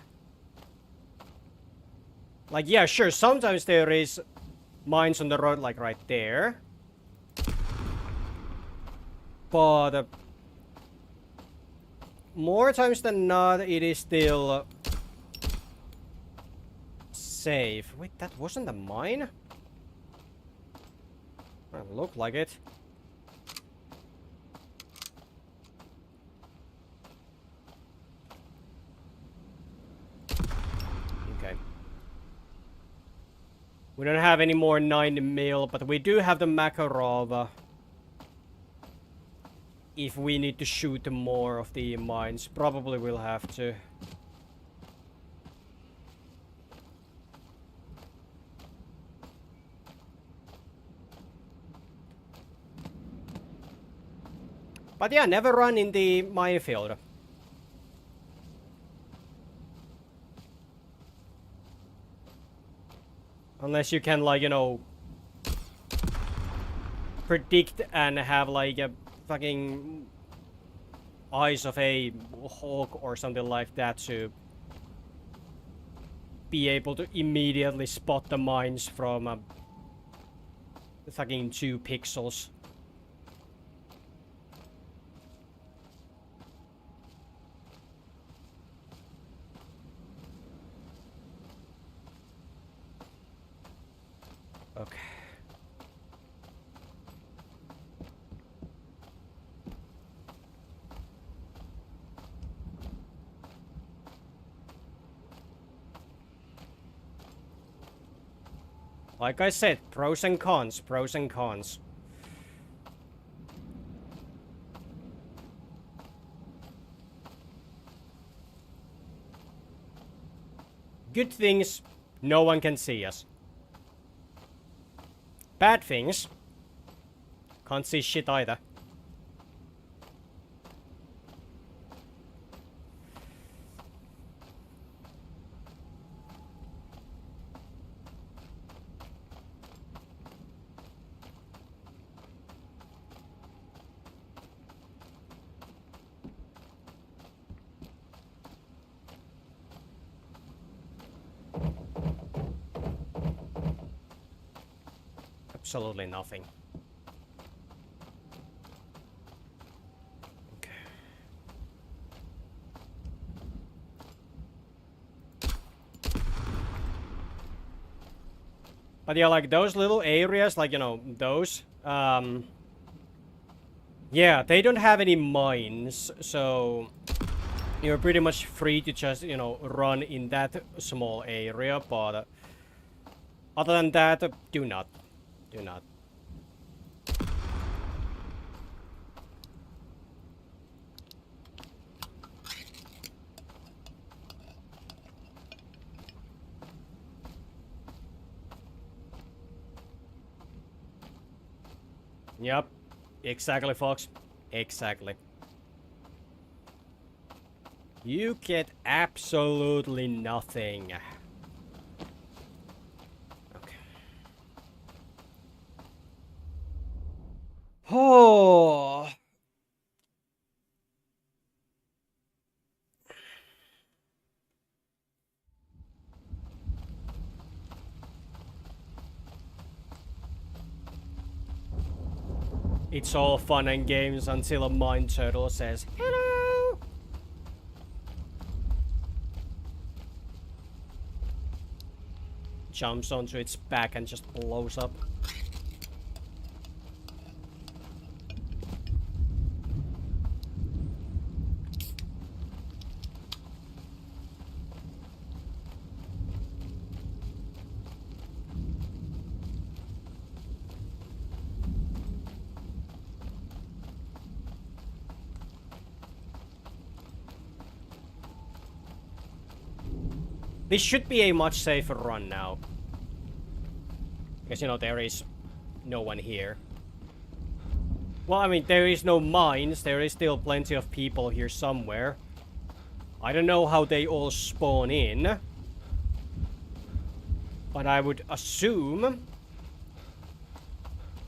A: Like, yeah, sure, sometimes there is mines on the road, like, right there. But more times than not, it is still safe. Wait, that wasn't a mine? It looked like it. Okay. We don't have any more 9mm, but we do have the Makarov. if we need to shoot more of the mines, probably we'll have to. But yeah, never run in the minefield. Unless you can, like, you know, predict and have, like, a fucking eyes of a hawk or something like that to be able to immediately spot the mines from fucking 2 pixels. Okay. Like I said, pros and cons, pros and cons. Good things, no one can see us. Bad things, can't see shit either. Absolutely nothing. Okay. But yeah, like those little areas, like, you know, those, yeah, they don't have any mines, so you're pretty much free to just, you know, run in that small area, but other than that, do not. Do not. Yep. Exactly, Fox. Exactly. You get absolutely nothing. Oh. It's all fun and games until a mine turtle says, "Hello!" Jumps onto its back and just blows up. This should be a much safer run now. Because, you know, there is no one here. Well, I mean, there is no mines. There is still plenty of people here somewhere. I don't know how they all spawn in. But I would assume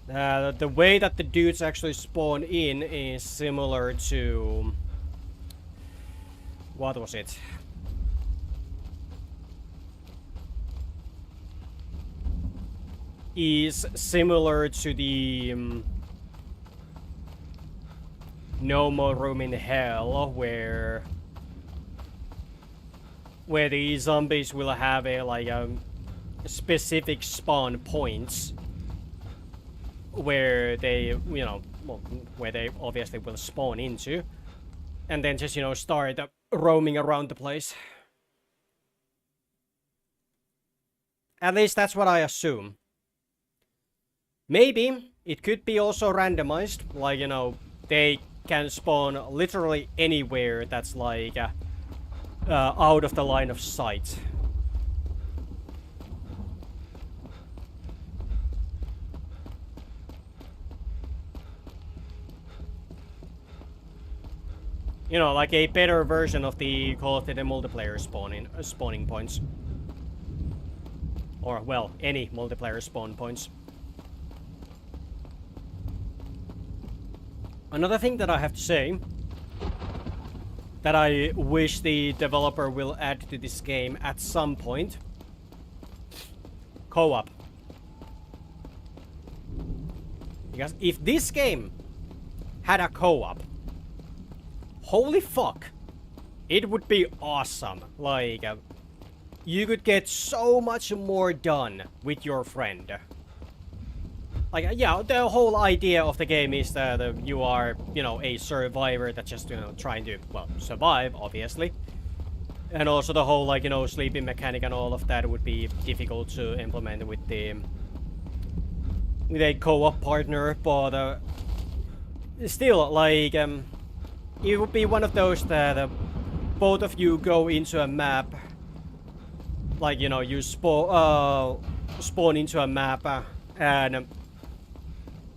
A: the way that the dudes actually spawn in is similar to... What was it? Is similar to the No More Room in Hell, where the zombies will have a like specific spawn points where they, you know, well, where they obviously will spawn into, and then just, you know, start roaming around the place. At least that's what I assume. Maybe it could be also randomized, like, you know, they can spawn literally anywhere that's like out of the line of sight. You know, like a better version of the Call of Duty multiplayer spawning points. Or, well, any multiplayer spawn points. Another thing that I have to say, that I wish the developer will add to this game at some point. Co-op. Because if this game had a co-op, holy fuck, it would be awesome. Like, you could get so much more done with your friend. Like, yeah, the whole idea of the game is that you are, you know, a survivor that's just, you know, trying to, well, survive, obviously. And also the whole, like, you know, sleeping mechanic and all of that would be difficult to implement with the... with a co-op partner, but still, like, it would be one of those that both of you go into a map, like, you know, you spawn into a map, and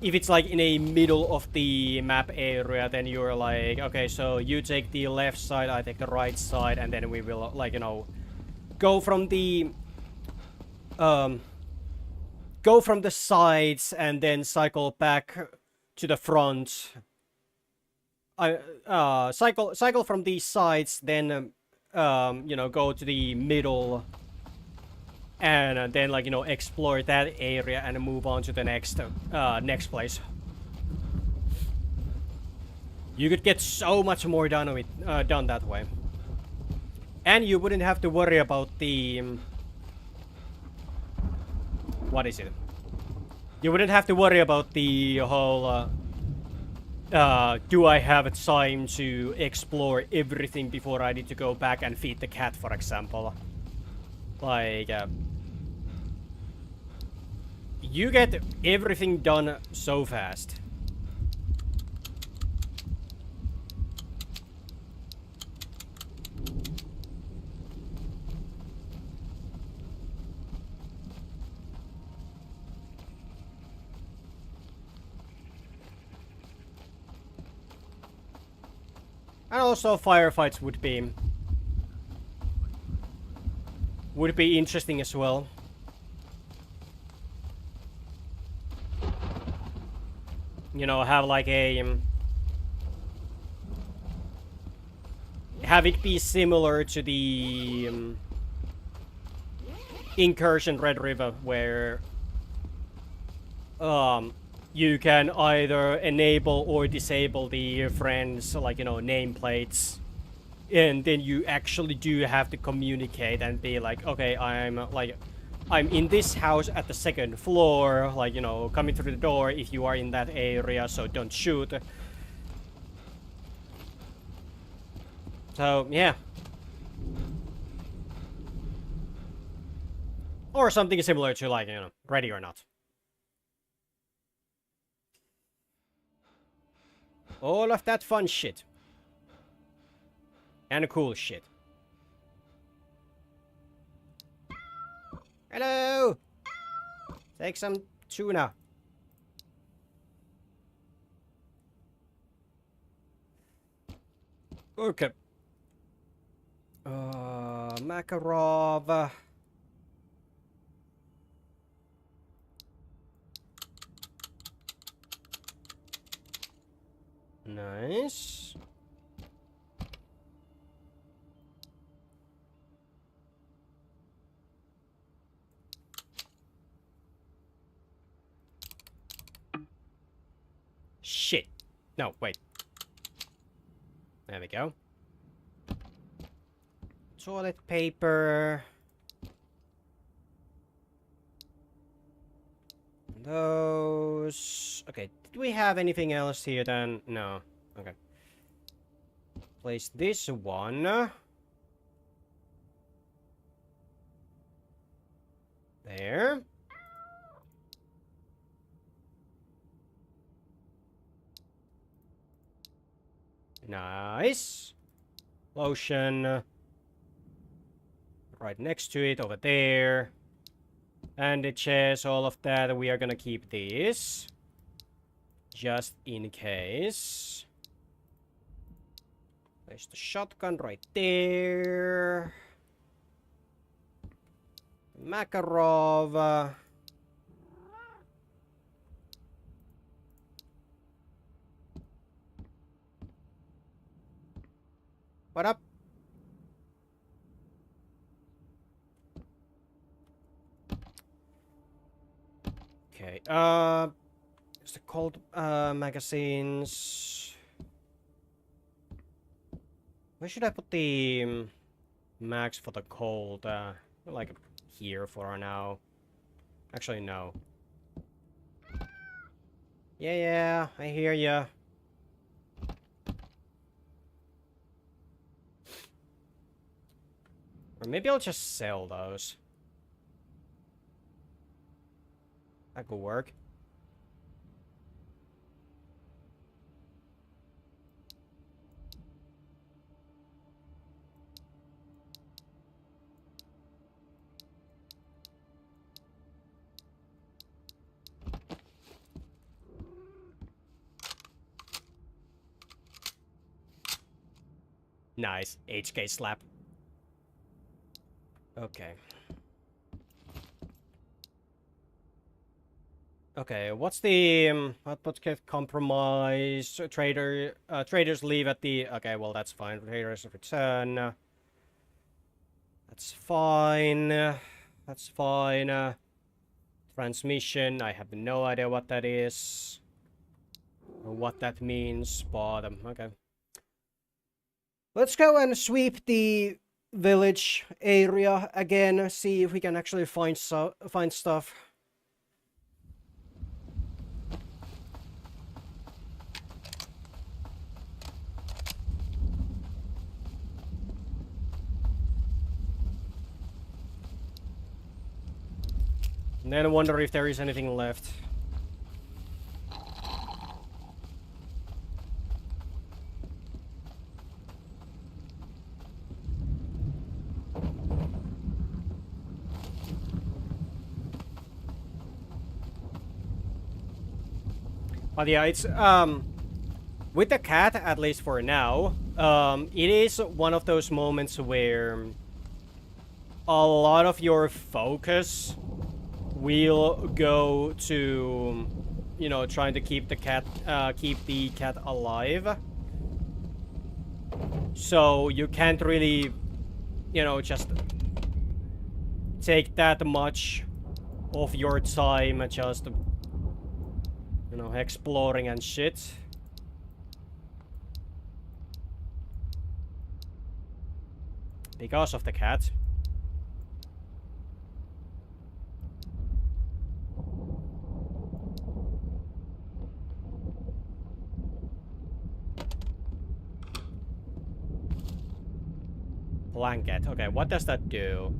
A: if it's like in a middle of the map area, then you're like, okay, so you take the left side, I take the right side, and then we will, like, you know, go from the sides and then cycle back to the front. Cycle from these sides, then you know, go to the middle, and then, like, you know, explore that area and move on to the next place. You could get so much more done with done that way, and you wouldn't have to worry about the what is it? You wouldn't have to worry about the whole. Do I have time to explore everything before I need to go back and feed the cat, for example? Like, you get everything done so fast. And also firefights would be interesting as well. You know, have like a have it be similar to the Incursion Red River, where you can either enable or disable the friends, like, you know, nameplates, and then you actually do have to communicate and be like, okay, I'm in this house at the 2nd floor, like, you know, coming through the door if you are in that area, so don't shoot. So, yeah. Or something similar to, like, you know, Ready or Not. All of that fun shit. And cool shit. Hello! Take some tuna. Okay. Makarov. Nice. Shit. No, wait. There we go. Toilet paper. Those. Okay, did we have anything else here then? No. Okay. Place this one. There. Nice. Lotion. Right next to it, over there. Bandages, all of that. We are gonna keep these. Just in case. There's the shotgun right there. Makarov. What up? Okay, it's the cold magazines. Where should I put the mags for the cold? Like here for now. Actually, no. Yeah, I hear ya. Or maybe I'll just sell those. That could work. Nice. HK slap. Okay. Okay, what's the what get compromise? Traders leave at the. Okay, well that's fine. Traders return. That's fine. That's fine. Transmission. I have no idea what that is, or what that means. But okay. Let's go and sweep the village area again. See if we can actually find stuff. And then I wonder if there is anything left. But yeah, it's with the cat, at least for now, it is one of those moments where a lot of your focus will go to, you know, trying to keep the cat alive. So you can't really, you know, just take that much of your time just, you know, exploring and shit. Because of the cat. Blanket. Okay, what does that do?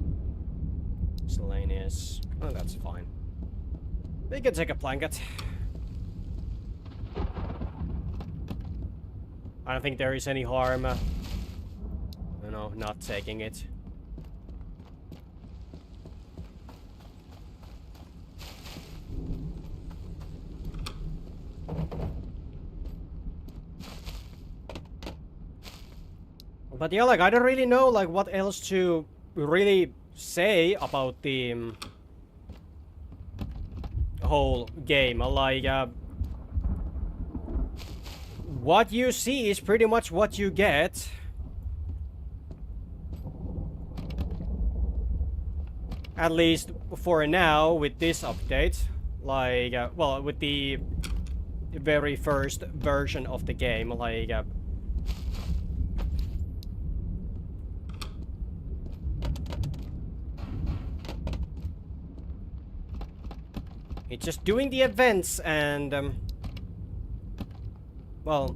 A: Miscellaneous. Oh, that's fine. We can take a blanket. I don't think there is any harm, you know, not taking it. But yeah, like, I don't really know, like, what else to really say about the whole game. Like, what you see is pretty much what you get. At least for now, with this update. Like, well, with the very first version of the game, like, it's just doing the events and, well,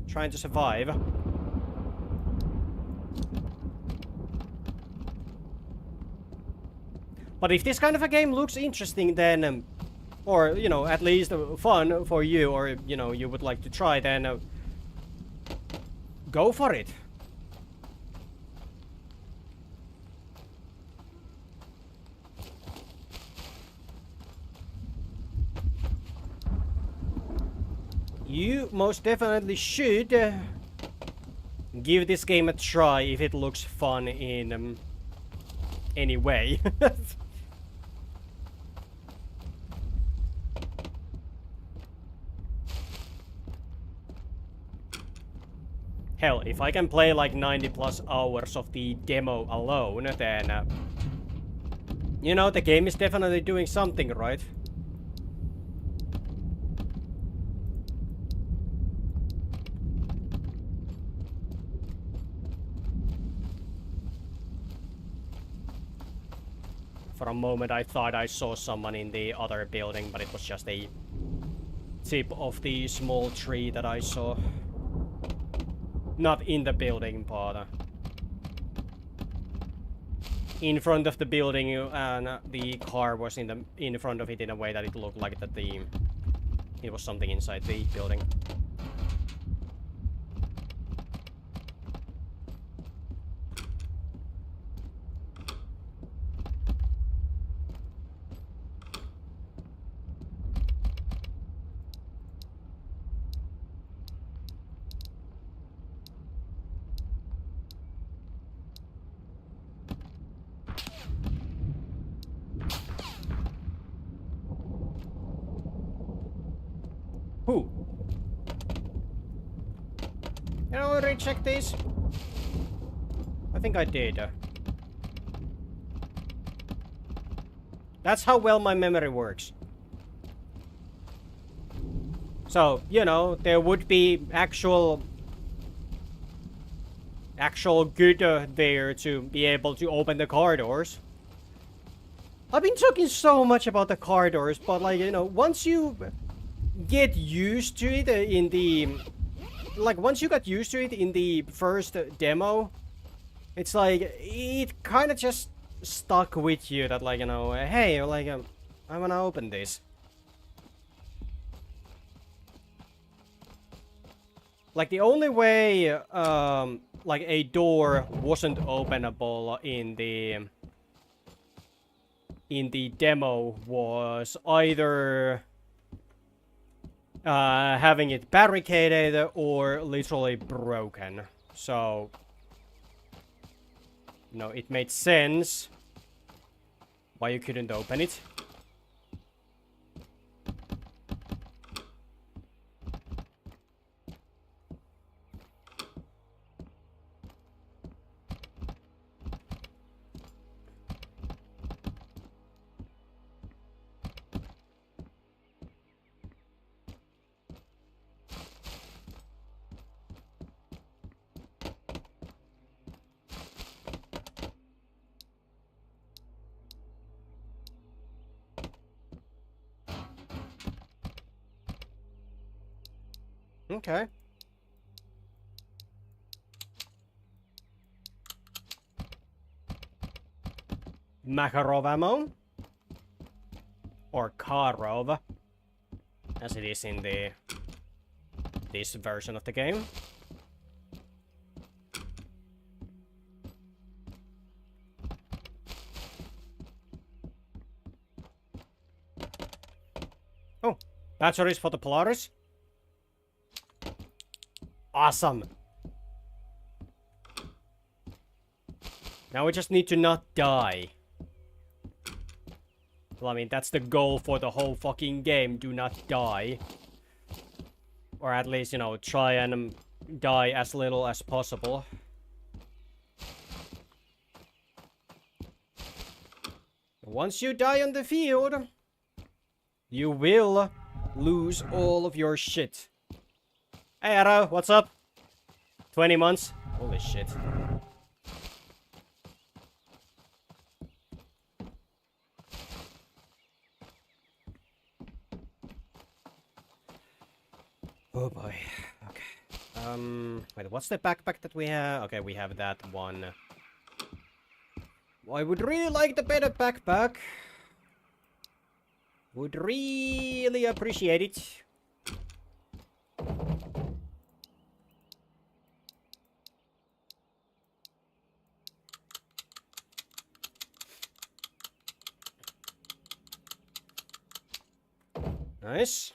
A: trying to survive. But if this kind of a game looks interesting, then, or, you know, at least fun for you, or, you know, you would like to try, then Go for it. You most definitely should give this game a try if it looks fun in any way. Hell, if I can play like 90 plus hours of the demo alone, then you know, the game is definitely doing something right. For a moment I thought I saw someone in the other building, but it was just a tip of the small tree that I saw. Not in the building, but in front of the building, and the car was in front of it in a way that it looked like that it was something inside the building. Who? You know, recheck this. I think I did. That's how well my memory works. So, you know, there would be actual good there to be able to open the car doors. I've been talking so much about the car doors, but like, you know, once you get used to it in the... Like, once you got used to it in the first demo, it's like, it kind of just stuck with you that, like, you know, hey, like, I wanna open this. Like, the only way, like, a door wasn't openable in the demo was either having it barricaded or literally broken. So, you know, it made sense why you couldn't open it. Okay. Makarov ammo. Or Karov, as it is in this version of the game. Oh, batteries for the Polaris. Awesome. Now we just need to not die. Well, I mean, that's the goal for the whole fucking game. Do not die. Or at least, you know, try and die as little as possible. Once you die on the field, you will lose all of your shit. Hey, Arrow, what's up? 20 months? Holy shit. Oh boy. Okay. Wait, what's the backpack that we have? Okay, we have that one. I would really like the better backpack. Would really appreciate it. Nice.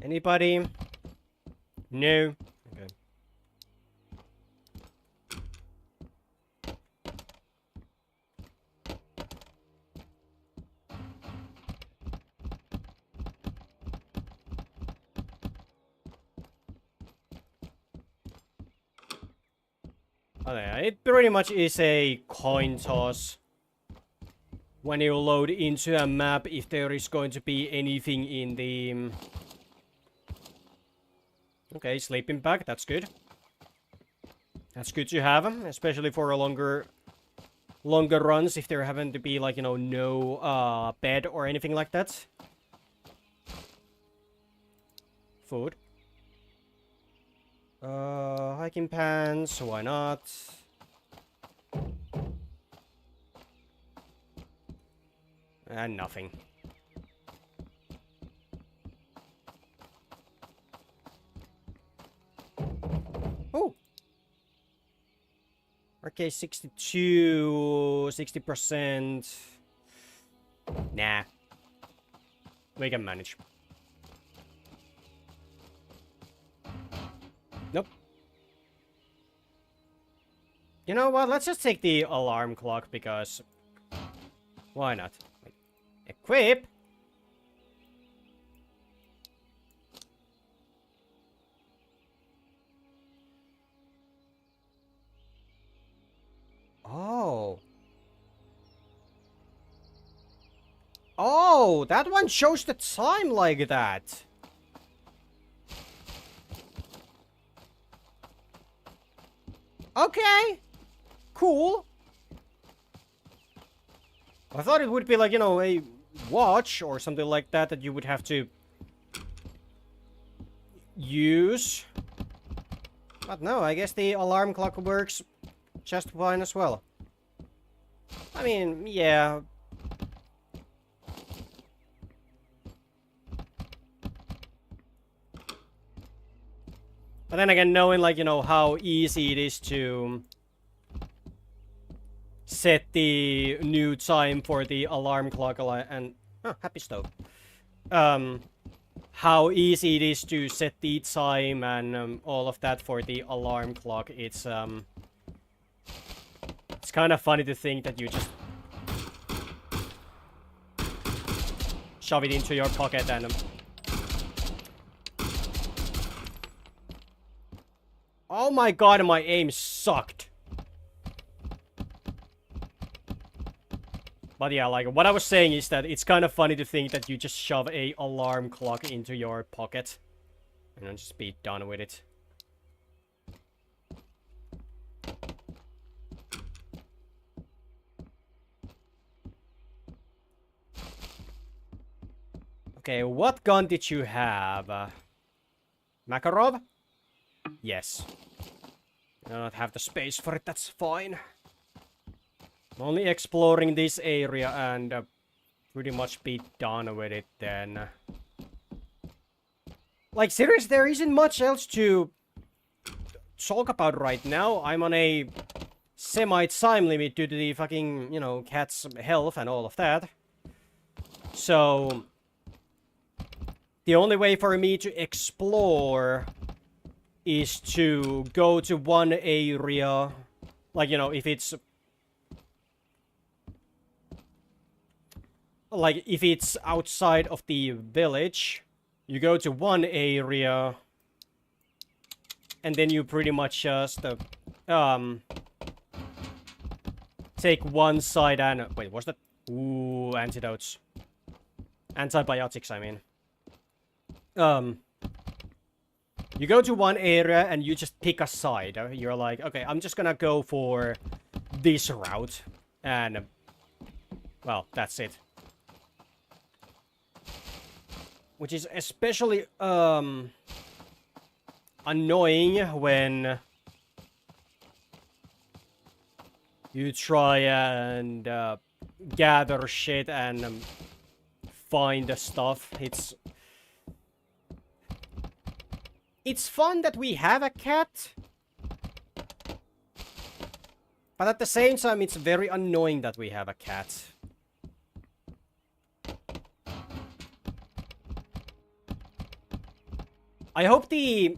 A: Anybody? No. Okay. Okay, it pretty much is a coin toss when you load into a map if there is going to be anything in the... Okay, sleeping bag, that's good. That's good to have, especially for a longer runs if there happen to be, like, you know, no bed or anything like that. Food. Hiking pants, why not? And nothing. Oh! Okay, 62, 60%. Nah. We can manage. Nope. You know what? Let's just take the alarm clock because... Why not? Wait. Equip? Oh. Oh, that one shows the time like that. Okay. Cool. I thought it would be like, you know, a watch or something like that that you would have to use. But no, I guess the alarm clock works just fine as well. I mean, yeah. But then again, knowing, like, you know, how easy it is to set the new time for the alarm clock and... Oh, happy stove. How easy it is to set the time and all of that for the alarm clock, it's kind of funny to think that you just shove it into your pocket and... Oh my god, my aim sucked. But yeah, like, what I was saying is that it's kind of funny to think that you just shove a alarm clock into your pocket. And then just be done with it. Okay, what gun did you have? Makarov? Yes. I don't have the space for it, that's fine. I'm only exploring this area and pretty much be done with it then. Like, seriously, there isn't much else to talk about right now. I'm on a semi-time limit due to the fucking, you know, cat's health and all of that. So, the only way for me to explore is to go to one area, like, you know, if it's... Like, if it's outside of the village, you go to one area, and then you pretty much just, take one side and... Wait, what's that? Ooh, antidotes. Antibiotics, I mean. You go to one area and you just pick a side. You're like, okay, I'm just gonna go for this route. And, well, that's it. Which is especially, annoying when you try and, gather shit and, find the stuff. It's fun that we have a cat. But at the same time, it's very annoying that we have a cat. I hope the,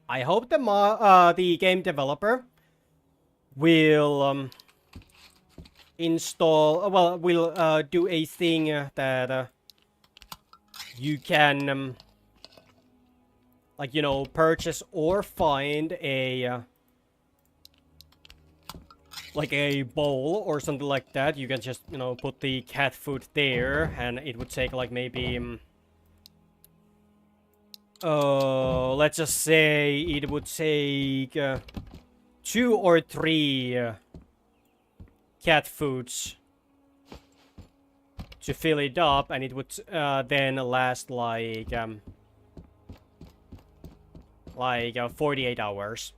A: I hope the game developer will, install, well, will, do a thing that, you can, like, you know, purchase or find a, like a bowl or something like that. You can just, you know, put the cat food there, and it would take, like, maybe, let's just say it would take, 2 or 3, cat foods to fill it up, and it would then last like 48 hours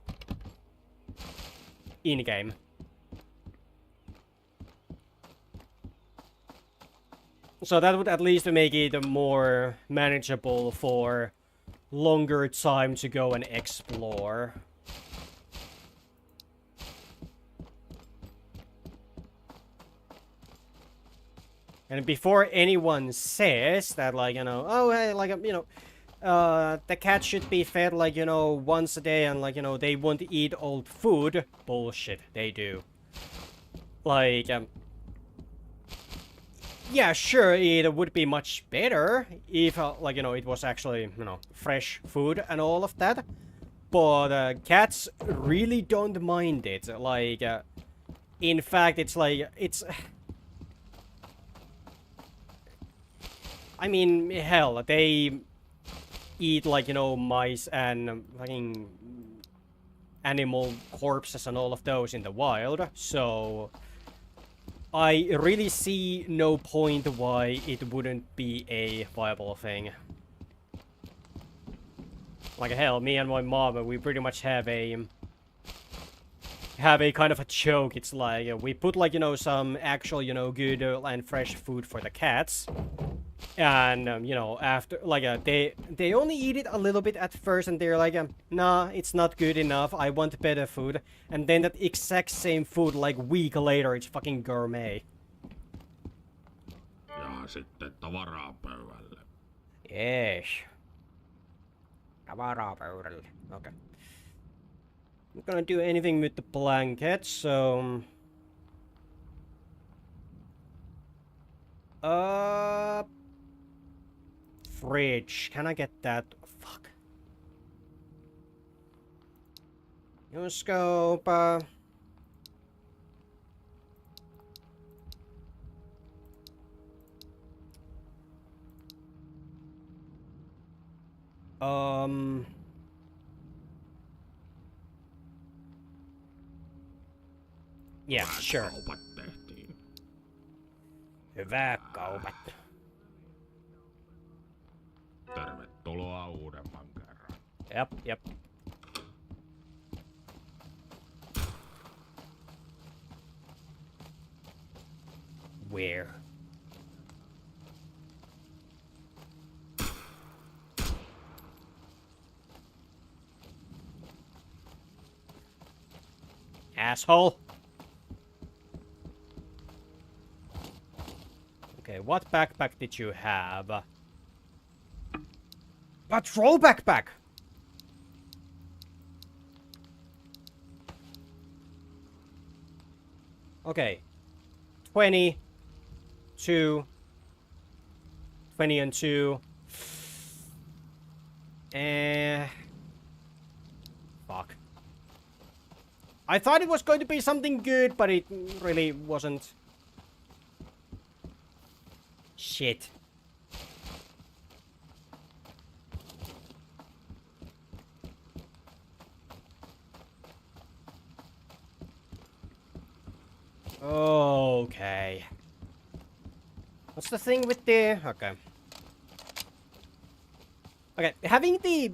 A: in game. So that would at least make it more manageable for longer time to go and explore. And before anyone says that, like, you know, oh, hey, like, you know, the cat should be fed, like, you know, once a day, and, like, you know, they won't eat old food. Bullshit, they do. Like, yeah, sure, it would be much better if, like, you know, it was actually, you know, fresh food and all of that. But cats really don't mind it. Like, in fact, it's like, it's... I mean, hell, they eat, like, you know, mice and fucking animal corpses and all of those in the wild, so I really see no point why it wouldn't be a viable thing. Like, hell, me and my mom, we pretty much have a kind of a joke. It's like, we put, like, you know, some actual, you know, good and fresh food for the cats. And, you know, after, like, they only eat it a little bit at first, and they're like, nah, it's not good enough, I want better food. And then that exact same food, like, week later, it's fucking gourmet.
B: Ja sitten tavaraa pöydälle.
A: Yes. Tavaraa pöydälle. Okay. I'm not gonna do anything with the blanket, so... Fridge. Can I get that? Fuck. New scope. Yeah, sure.
B: Kaupat tehtiin.
A: Hyvä kaupat.
B: Tervetuloa uudemman kerran.
A: Yep. Where? Asshole. Okay, what backpack did you have? Patrol backpack! Okay. 20. 2. 20 and 2. Fuck. I thought it was going to be something good, but it really wasn't. Shit. Okay. What's the thing with the... Okay. Okay, having the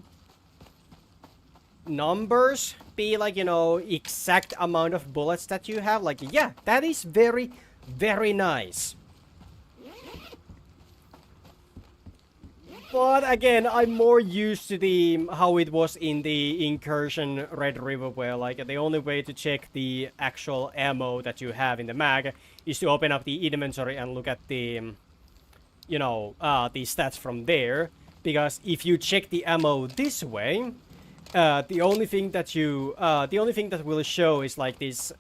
A: numbers be like, you know, exact amount of bullets that you have, like, yeah, that is very, very nice. But again, I'm more used to the how it was in the Incursion Red River, where like the only way to check the actual ammo that you have in the mag is to open up the inventory and look at the, you know, the stats from there. Because if you check the ammo this way, the only thing that will show is like this.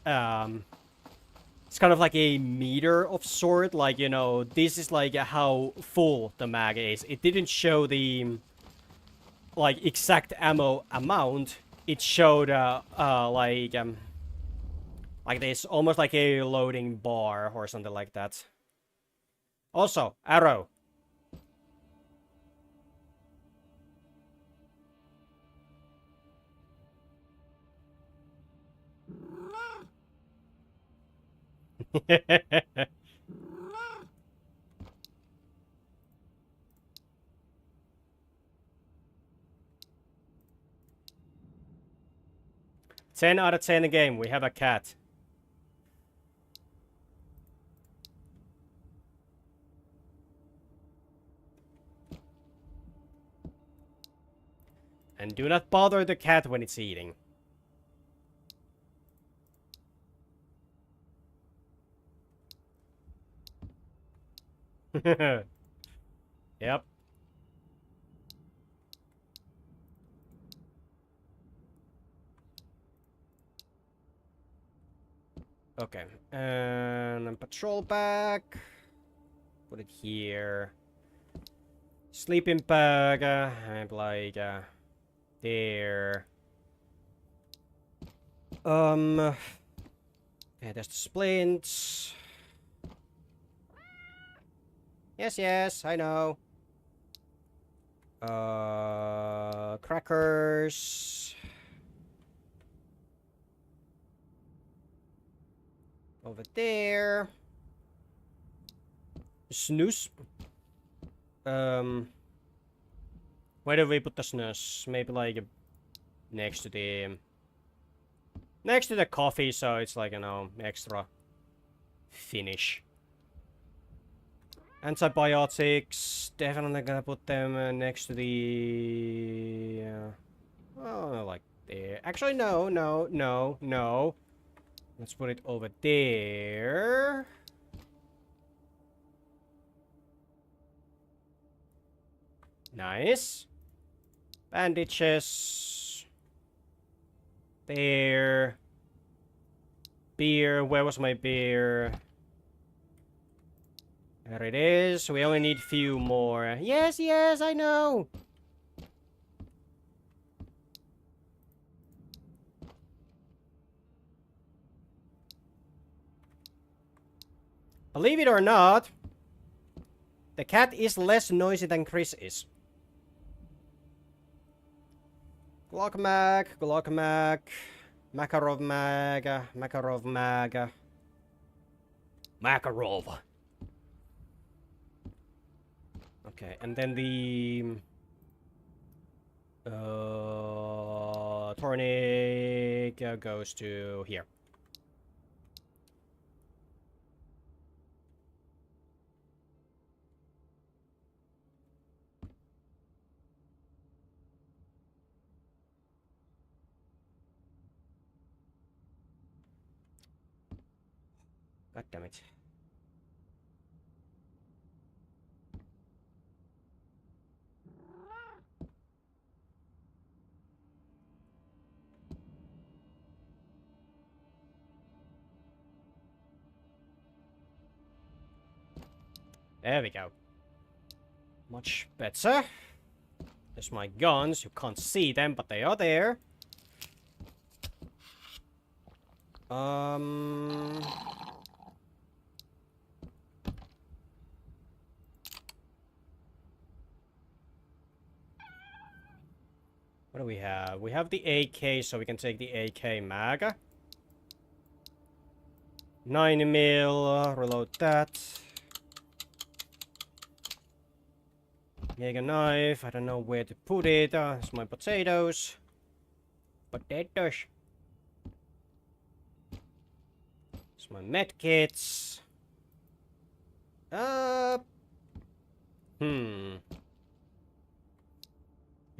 A: It's kind of like a meter of sort, like, you know, this is like how full the mag is. It didn't show the, like, exact ammo amount. It showed, like this, almost like a loading bar or something like that. Also, arrow. Ten out of 10 game, we have a cat. And do not bother the cat when it's eating. Yep. Okay. And patrol bag. Put it here. Sleeping bag. And like there. Okay, there's the splints. Yes, yes, I know. Crackers. Over there. Snooze. Where do we put the snooze? Maybe like next to the coffee, so it's like, you know, extra finish. Antibiotics, definitely gonna put them next to the oh, like there. Actually, no, no, no, no. Let's put it over there. Nice. Bandages. There. Beer. Where was my beer? There it is. We only need few more. Yes, yes, I know. Believe it or not, the cat is less noisy than Chris is. Glock mag, Glock mag, Makarov mag, Makarov mag, Makarov. Okay, and then the tonic goes to here. God damn it. There we go. Much better. There's my guns. You can't see them, but they are there. What do we have? We have the AK, so we can take the AK mag. 9mm, reload that. Jaeger knife, I don't know where to put it. It's my potatoes. Potatoes. It's my medkits.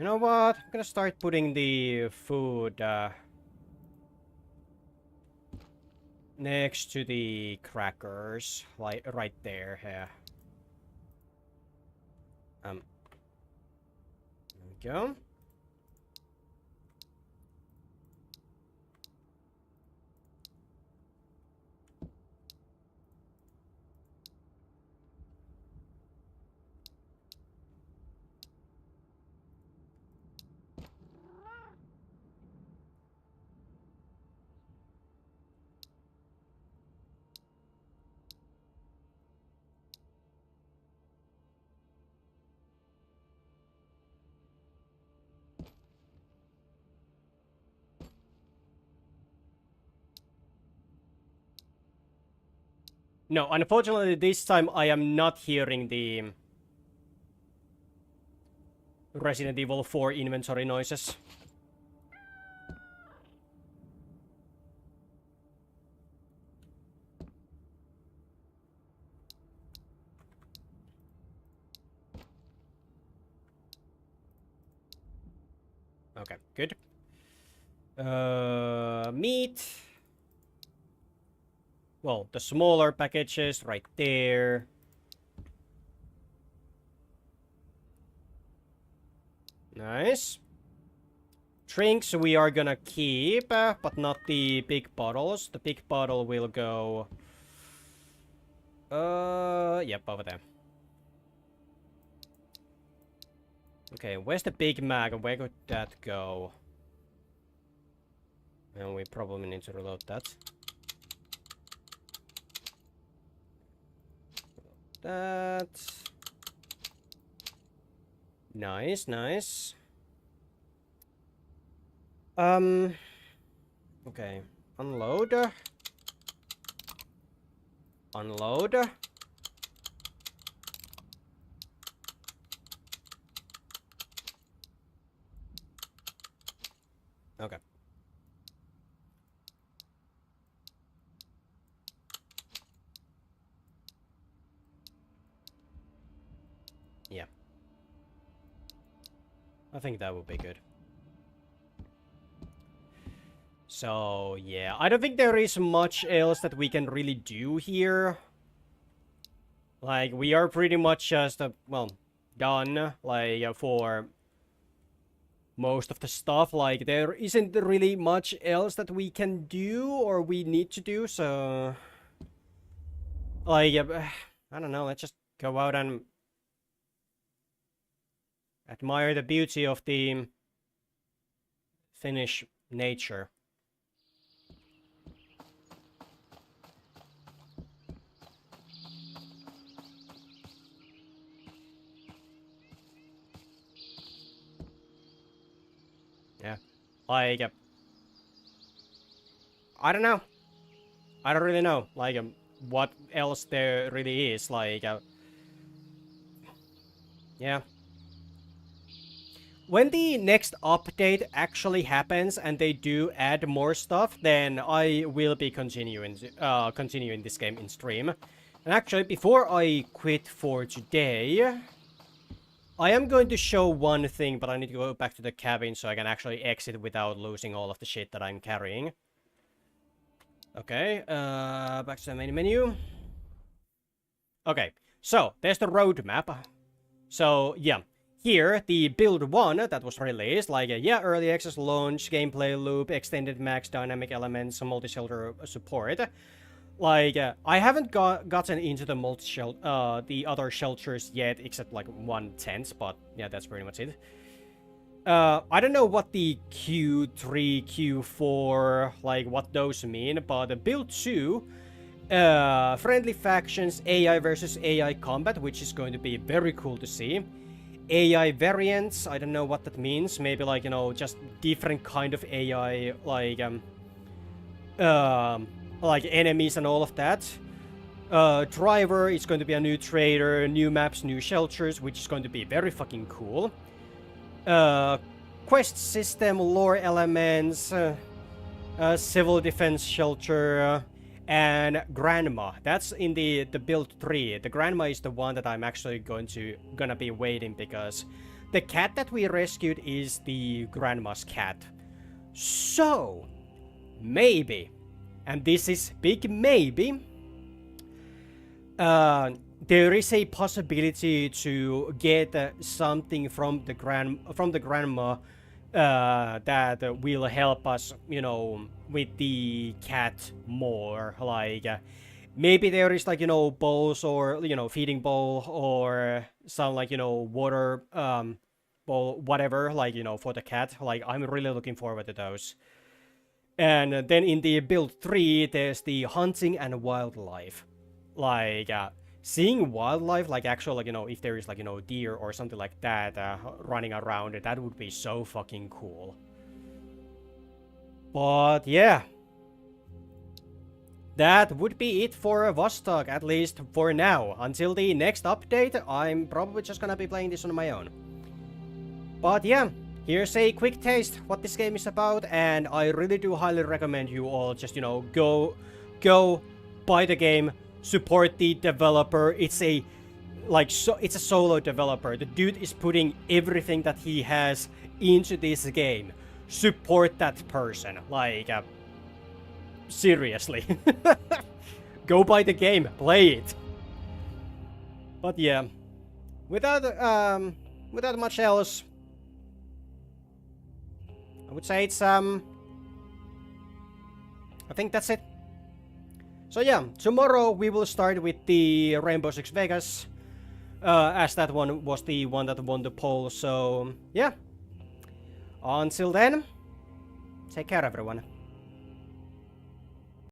A: You know what? I'm gonna start putting the food next to the crackers, like right there. Yeah. There we go. No, unfortunately, this time I am not hearing the Resident Evil 4 inventory noises. Okay, good. Meat. Well, the smaller packages right there. Nice. Drinks we are gonna keep, but not the big bottles. The big bottle will go... yep, over there. Okay, where's the Big Mac? Where could that go? And we probably need to reload that. That. Nice, nice. Okay. Unload. Unload. Okay. Yeah. I think that would be good. So, yeah. I don't think there is much else that we can really do here. Like, we are pretty much just, well, done, like, for most of the stuff. Like, there isn't really much else that we can do or we need to do, so... Like, I don't know, let's just go out and admire the beauty of the Finnish nature. Yeah, like, I don't know. I don't really know, like, what else there really is, like, yeah. When the next update actually happens and they do add more stuff, then I will be continuing this game in stream. And actually, before I quit for today, I am going to show one thing, but I need to go back to the cabin so I can actually exit without losing all of the shit that I'm carrying. Okay, back to the main menu. Okay, so there's the roadmap. So, yeah. Here, the build 1 that was released, like, yeah, early access launch, gameplay loop, extended max dynamic elements, multi-shelter support. Like, I haven't gotten into the the other shelters yet, except like one tent, but yeah, that's pretty much it. I don't know what the Q3, Q4, like what those mean, but build 2, friendly factions, AI versus AI combat, which is going to be very cool to see. AI variants, I don't know what that means. Maybe like, you know, just different kind of AI, like enemies and all of that. Driver is going to be a new trader, new maps, new shelters, which is going to be very fucking cool. Quest system, lore elements, civil defense shelter, and Grandma. That's in the build 3. The Grandma is the one that I'm actually gonna be waiting, because the cat that we rescued is the grandma's cat. So, maybe, and this is big maybe, there is a possibility to get something from the grandma that will help us, you know, with the cat more. Like, maybe there is like, you know, bowls or, you know, feeding bowl or some like, you know, water bowl, whatever, like, you know, for the cat. Like, I'm really looking forward to those. And then in the build 3, there's the hunting and wildlife. Like, seeing wildlife, like actual, like, you know, if there is like, you know, deer or something like that running around, that would be so fucking cool. But yeah, that would be it for Vostok, at least for now. Until the next update, I'm probably just gonna be playing this on my own. But yeah, here's a quick taste what this game is about, and I really do highly recommend you all just, you know, go buy the game, support the developer. It's a it's a solo developer. The dude is putting everything that he has into this game. Support that person. Like, seriously. Go buy the game, play it. But yeah, without much else, I would say it's I think that's it. So yeah, tomorrow we will start with the Rainbow Six Vegas, as that one was the one that won the poll. So yeah, until then, take care everyone.